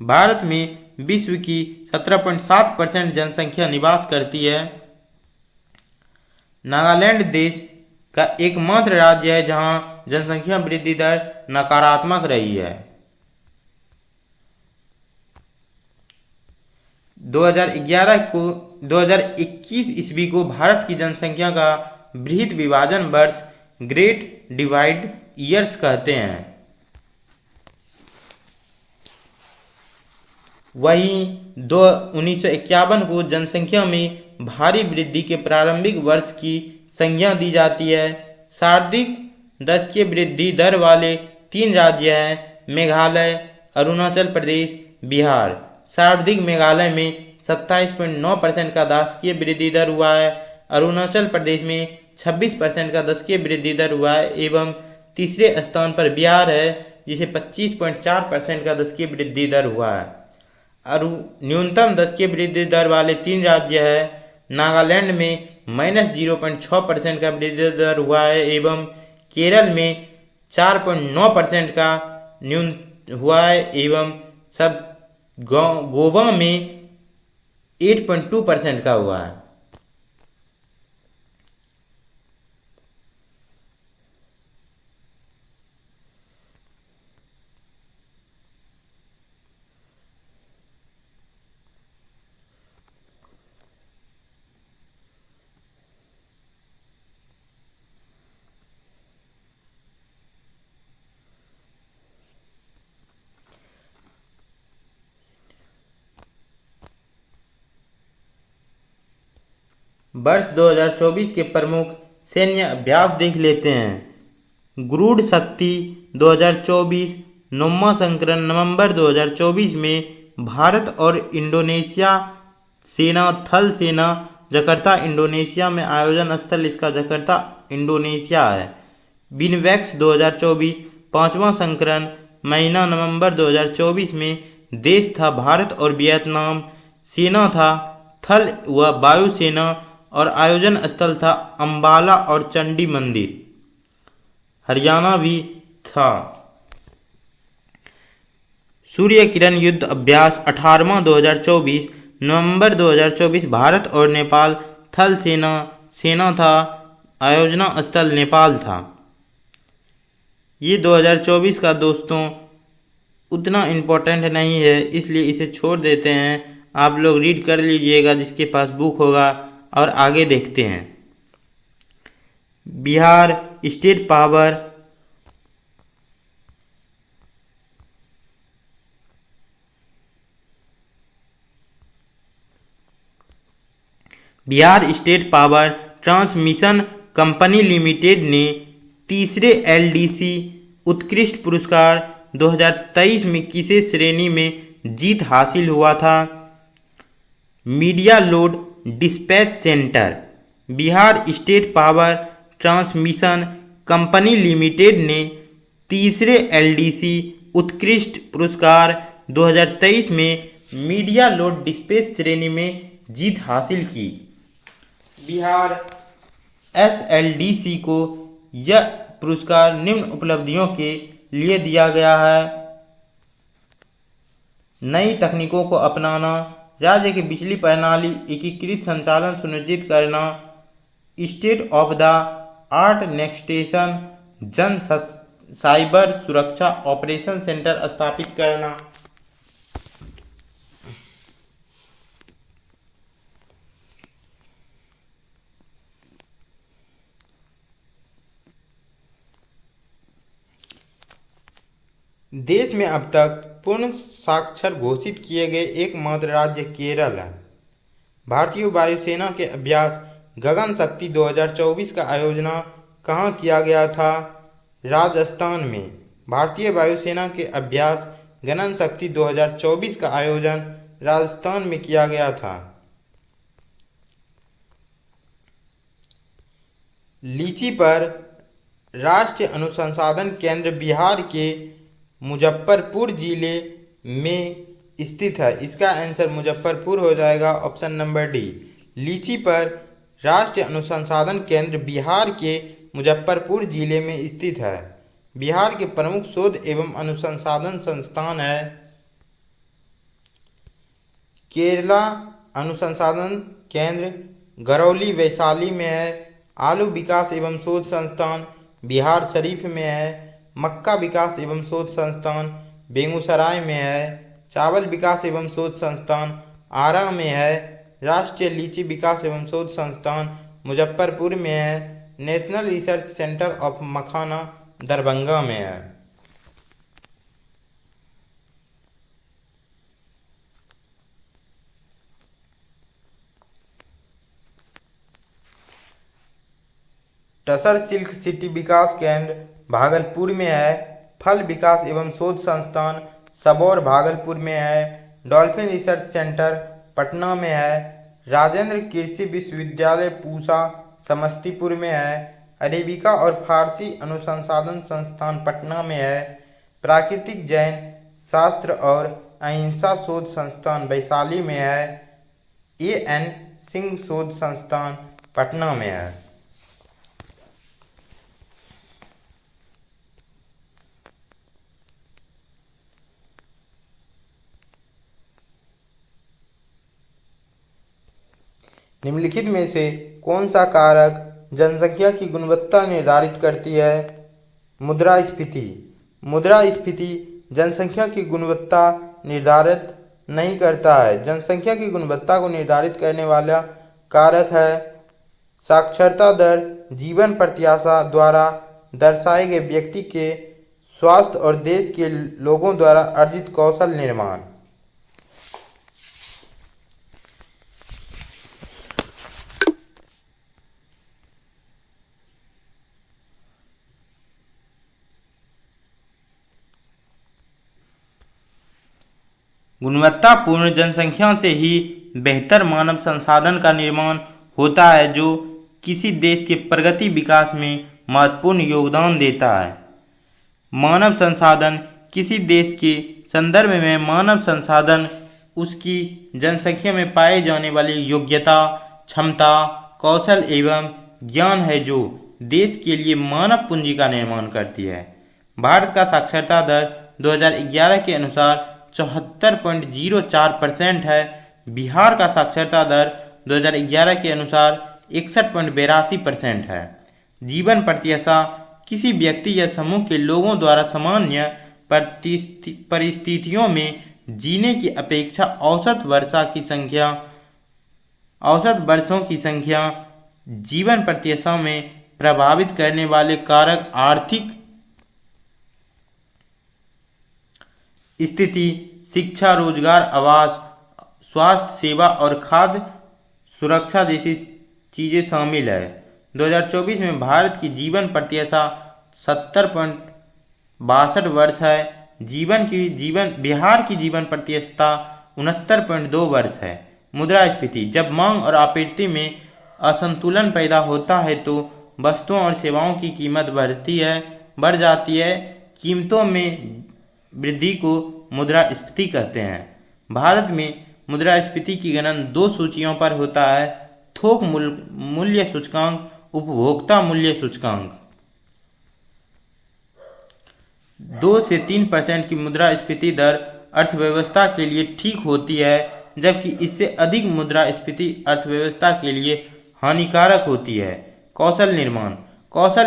Speaker 1: भारत में विश्व की 17.7% जनसंख्या निवास करती है। नागालैंड देश का एकमात्र राज्य है जहां जनसंख्या वृद्धि दर नकारात्मक रही है। 2021 ईस्वी को भारत की जनसंख्या का बृहद विभाजन वर्ष ग्रेट डिवाइड ईयर्स कहते हैं। वहीं 1951 को जनसंख्या में भारी वृद्धि के प्रारंभिक वर्ष की संज्ञा दी जाती है। सर्वाधिक दशकीय वृद्धि दर वाले 3 राज्य हैं मेघालय, अरुणाचल प्रदेश, बिहार। सर्वाधिक मेघालय में 27.9% का दशकीय वृद्धि दर हुआ है। अरुणाचल प्रदेश में 26% का दशकीय वृद्धि दर हुआ है एवं तीसरे स्थान पर बिहार है जिसे 25.4% का दशकीय वृद्धि दर हुआ है। न्यूनतम दशकीय वृद्धि दर वाले 3 राज्य हैं। नागालैंड में -0.6% का वृद्धि दर हुआ है एवं केरल में 4.9% का हुआ है एवं सब गोवा में 8.2% का हुआ है। वर्ष 2024 के प्रमुख सैन्य अभ्यास देख लेते हैं। गरुड़ शक्ति 2024 9वां संस्करण नवंबर 2024 में भारत और इंडोनेशिया सेना थल सेना जकार्ता इंडोनेशिया में आयोजन स्थल इसका जकार्ता इंडोनेशिया है। बिनवेक्स 2024 5वां संस्करण महीना नवंबर 2024 में देश था भारत और वियतनाम, सेना था थल व वायुसेना और आयोजन स्थल था अंबाला और चंडी मंदिर, हरियाणा भी था। सूर्य किरण युद्ध अभ्यास 18वां 2024 नवंबर 2024 भारत और नेपाल थल सेना था, आयोजना स्थल नेपाल था। ये 2024 का दोस्तों उतना इम्पोर्टेंट नहीं है इसलिए इसे छोड़ देते हैं। आप लोग रीड कर लीजिएगा जिसके पास बुक होगा और आगे देखते हैं। Bihar state power transmission company limited ने तीसरे एलडीसी उत्कृष्ट पुरस्कार 2023 में किसे श्रेणी में जीत हासिल हुआ था? Media load dispatch centre. Bihar state power transmission company limited ने तीसरे एलडीसी उत्कृष्ट पुरस्कार 2023 में मीडिया लोड डिस्पैच श्रेणी में जीत हासिल की। बिहार एसएलडीसी को यह पुरस्कार निम्न उपलब्धियों के लिए दिया गया है। नई तकनीकों को अपनाना, राज्य की बिजली प्रणाली एकीकृत संचालन सुनिश्चित करना, स्टेट ऑफ द आर्ट नेक्स्टेशन जन साइबर सुरक्षा ऑपरेशन सेंटर स्थापित करना। देश में अब तक पूर्ण साक्षर घोषित किए गए एकमात्र राज्य केरल है। भारतीय वायुसेना के अभ्यास गगन शक्ति 2024 का आयोजन कहाँ किया गया था? राजस्थान में। भारतीय वायुसेना के अभ्यास गगन शक्ति 2024 का आयोजन राजस्थान में किया गया था। लीची पर राष्ट्रीय अनुसंधान केंद्र बिहार के मुजफ्फरपुर जिले में स्थित है। इसका आंसर मुजफ्फरपुर हो जाएगा, ऑप्शन नंबर डी। लीची पर राष्ट्रीय अनुसंधान केंद्र बिहार के मुजफ्फरपुर जिले में स्थित है। बिहार के प्रमुख शोध एवं अनुसंधान संस्थान है केरला अनुसंधान केंद्र गरौली वैशाली में है। आलू विकास एवं शोध संस्थान बिहार शरीफ में है। मक्का विकास एवं शोध संस्थान बेगूसराय में है। चावल विकास एवं शोध संस्थान आरा में है। राष्ट्रीय लीची विकास एवं शोध संस्थान मुजफ्फरपुर में है। नेशनल रिसर्च सेंटर ऑफ मखाना दरभंगा में है। टसर सिल्क सिटी विकास केंद्र भागलपुर में है। फल विकास एवं शोध संस्थान सबौर भागलपुर में है। डॉल्फिन रिसर्च सेंटर पटना में है। राजेंद्र कृषि विश्वविद्यालय पूसा समस्तीपुर में है। अरेबिका और फारसी अनुसंधान संस्थान पटना में है। प्राकृतिक जैन शास्त्र और अहिंसा शोध संस्थान वैशाली में है। एन सिंह शोध संस्थान पटना में है। निम्नलिखित में से कौन सा कारक जनसंख्या की गुणवत्ता निर्धारित करती है? मुद्रास्फीति। मुद्रास्फीति जनसंख्या की गुणवत्ता निर्धारित नहीं करता है। जनसंख्या की गुणवत्ता को निर्धारित करने वाला कारक है साक्षरता दर, जीवन प्रत्याशा द्वारा दर्शाए गए व्यक्ति के स्वास्थ्य और देश के लोगों द्वारा अर्जित कौशल निर्माण। गुणवत्तापूर्ण जनसंख्या से ही बेहतर मानव संसाधन का निर्माण होता है, जो किसी देश के प्रगति विकास में महत्वपूर्ण योगदान देता है। मानव संसाधन किसी देश के संदर्भ में मानव संसाधन उसकी जनसंख्या में पाए जाने वाली योग्यता, क्षमता, कौशल एवं ज्ञान है, जो देश के लिए मानव पूंजी का निर्माण करती है। भारत का साक्षरता दर 2011 के अनुसार 74.04% है। बिहार का साक्षरता दर 2011 के अनुसार 61.82% है। जीवन प्रत्याशा किसी व्यक्ति या समूह के लोगों द्वारा सामान्य परिस्थितियों में जीने की अपेक्षा औसत वर्षों की संख्या जीवन प्रत्याशा में प्रभावित करने वाले कारक आर्थिक स्थिति, शिक्षा, रोजगार, आवास, स्वास्थ्य सेवा और खाद्य सुरक्षा जैसी चीज़ें शामिल है। 2024 में भारत की जीवन प्रत्याशा 70.62 वर्ष है। बिहार की जीवन प्रत्याशा 69.2 वर्ष है। मुद्रास्फीति जब मांग और आपूर्ति में असंतुलन पैदा होता है तो वस्तुओं और सेवाओं की कीमत बढ़ जाती है। कीमतों में वृद्धि को मुद्रास्फीति कहते हैं। भारत में मुद्रास्फीति की गणना दो सूचियों पर होता है, थोक मूल्य सूचकांक, उपभोक्ता मूल्य सूचकांक। 2 से 3% की मुद्रास्फीति दर अर्थव्यवस्था के लिए ठीक होती है, जबकि इससे अधिक मुद्रास्फीति अर्थव्यवस्था के लिए हानिकारक होती है। कौशल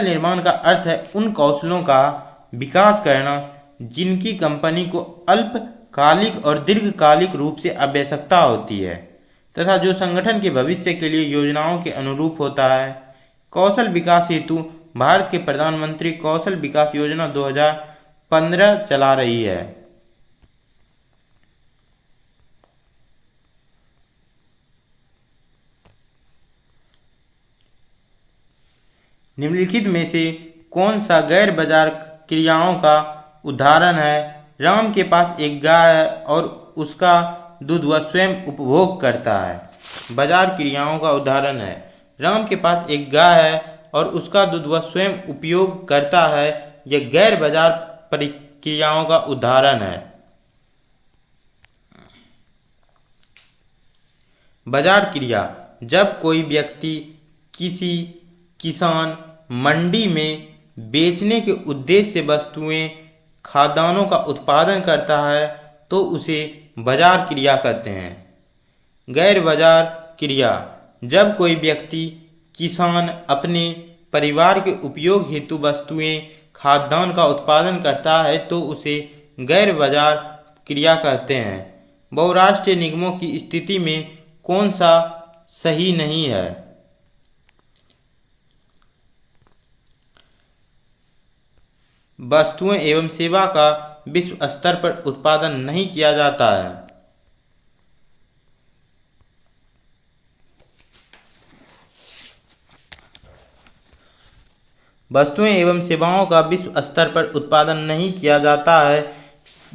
Speaker 1: निर्माण का अर्थ है उन कौशलों का विकास करना जिनकी कंपनी को अल्पकालिक और दीर्घकालिक रूप से आवश्यकता होती है तथा जो संगठन के भविष्य के लिए योजनाओं के अनुरूप होता है। कौशल विकास हेतु भारत के प्रधानमंत्री कौशल विकास योजना 2015 चला रही है। निम्नलिखित में से कौन सा गैर बाजार क्रियाओं का उदाहरण है? राम के पास एक गाय है और उसका दूध वह स्वयं उपभोग करता है। बाजार क्रियाओं का उदाहरण है। राम के पास एक गाय है और उसका दूध वह स्वयं उपयोग करता है। यह गैर बाजार प्रक्रियाओं का उदाहरण है। बाजार क्रिया: जब कोई व्यक्ति किसी किसान मंडी में बेचने के उद्देश्य से वस्तुएं खाद्यान्नों का उत्पादन करता है तो उसे बाजार क्रिया कहते हैं। गैर बाजार क्रिया: जब कोई व्यक्ति किसान अपने परिवार के उपयोग हेतु वस्तुएं खाद्यान्न का उत्पादन करता है तो उसे गैर बाजार क्रिया कहते हैं। बहुराष्ट्रीय निगमों की स्थिति में कौन सा सही नहीं है? वस्तुएं एवं सेवा का विश्व स्तर पर उत्पादन नहीं किया जाता है। वस्तुएं एवं सेवाओं का विश्व स्तर पर उत्पादन नहीं किया जाता है,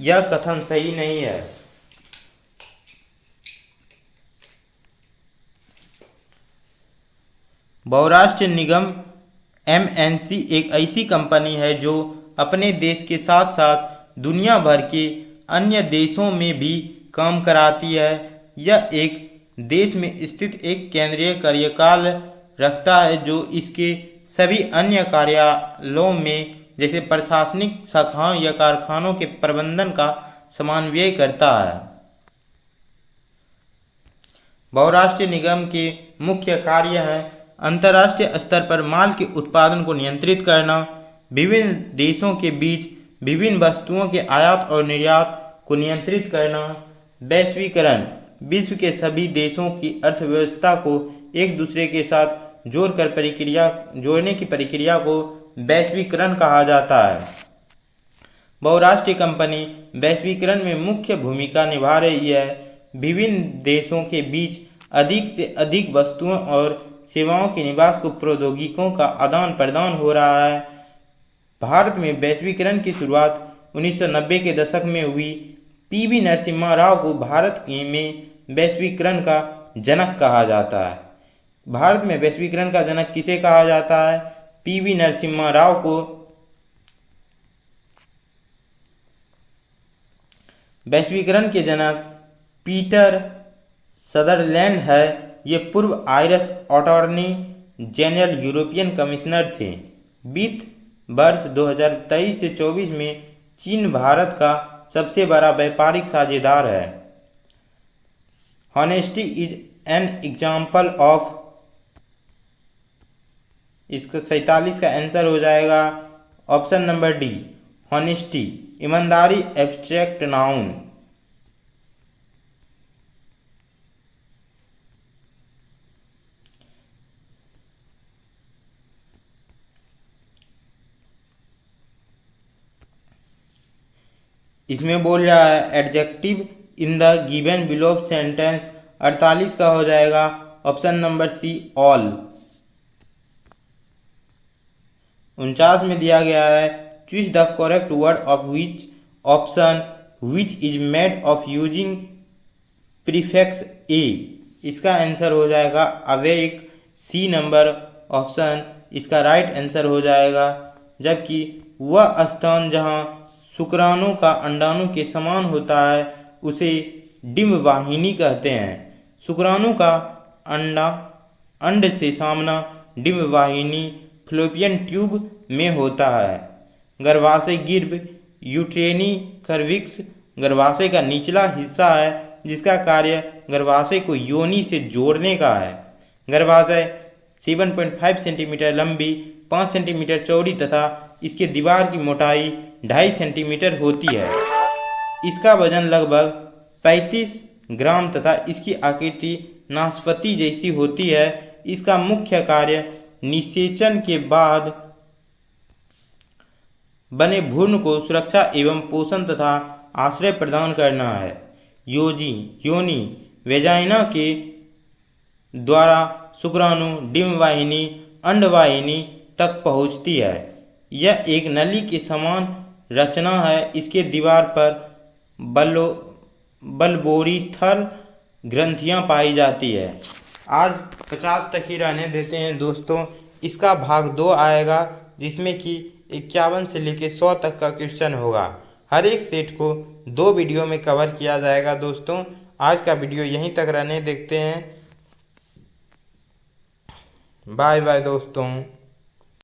Speaker 1: यह कथन सही नहीं है। बहुराष्ट्रीय निगम MNC एक ऐसी कंपनी है जो अपने देश के साथ साथ दुनिया भर के अन्य देशों में भी काम कराती है। यह एक देश में स्थित एक केंद्रीय कार्यकाल रखता है जो इसके सभी अन्य कार्यालयों में जैसे प्रशासनिक शाखाओं या कारखानों के प्रबंधन का समन्वय करता है। बहुराष्ट्रीय निगम के मुख्य कार्य हैं अंतर्राष्ट्रीय स्तर पर माल के उत्पादन को नियंत्रित करना, विभिन्न देशों के बीच विभिन्न वस्तुओं के आयात और निर्यात को नियंत्रित करना, वैश्वीकरण, विश्व के सभी देशों की अर्थव्यवस्था को एक दूसरे के साथ जोड़ने की प्रक्रिया को वैश्वीकरण कहा जाता है। बहुराष्ट्रीय कंपनी वैश्वीकरण में मुख्य भूमिका निभा रही है। विभिन्न देशों के बीच अधिक से अधिक वस्तुओं और सेवाओं के निवास को प्रौद्योगिकियों का आदान प्रदान हो रहा है। भारत में वैश्वीकरण की शुरुआत 1990 के दशक में हुई। PV नरसिम्हा राव को भारत में वैश्वीकरण का जनक कहा जाता है। भारत में वैश्वीकरण का जनक किसे कहा जाता है? PV नरसिम्हा राव को वैश्वीकरण के जनक पीटर सदरलैंड है। ये पूर्व Irish attorney general European commissioner थे। वित्त वर्ष 2023 से 24 में चीन भारत का सबसे बड़ा व्यापारिक साझेदार है। Honesty is an example of, इसका 47 का आंसर हो जाएगा ऑप्शन नंबर डी, हॉनेस्टी। ईमानदारी एब्स्ट्रैक्ट नाउन। इसमें बोल रहा है adjective in the given below sentence. 48 का हो जाएगा ऑप्शन नंबर सी, ऑल। 49 में दिया गया है choose the correct word of which option which is made of using prefix A. इसका आंसर हो जाएगा अवेक, सी नंबर ऑप्शन इसका राइट आंसर हो जाएगा। जबकि वह स्थान जहां शुक्राणु का अंडाणु के समान होता है उसे डिंब वाहिनी कहते हैं। शुक्राणु का अंड से सामना डिंब वाहिनी फ्लोपियन ट्यूब में होता है। गर्भाशय गिर्भ यूट्रेनी सर्विक्स गर्भाशय का निचला हिस्सा है जिसका कार्य गर्भाशय को योनि से जोड़ने का है। गर्भाशय 7.5 सेंटीमीटर लंबी, 5 सेंटीमीटर चौड़ी तथा इसके दीवार की मोटाई 2.5 सेंटीमीटर होती है। इसका वजन लगभग 35 ग्राम तथा इसकी आकृति नाशपाती जैसी होती है। इसका मुख्य कार्य निषेचन के बाद बने भ्रूण को सुरक्षा एवं पोषण तथा आश्रय प्रदान करना है। योनि वेजाइना के द्वारा शुक्राणु, डिंब वाहिनी, अंडवाहिनी तक पहुंचती है। यह एक नली के समान रचना है। इसके दीवार पर बलबोरीथल ग्रंथियां पाई जाती है। आज 50 तक ही रहने देते हैं दोस्तों। इसका भाग 2 आएगा जिसमें कि 51 से लेकर 100 तक का क्वेश्चन होगा। हर एक सेट को 2 वीडियो में कवर किया जाएगा दोस्तों। आज का वीडियो यहीं तक रहने देखते हैं। बाय बाय दोस्तों।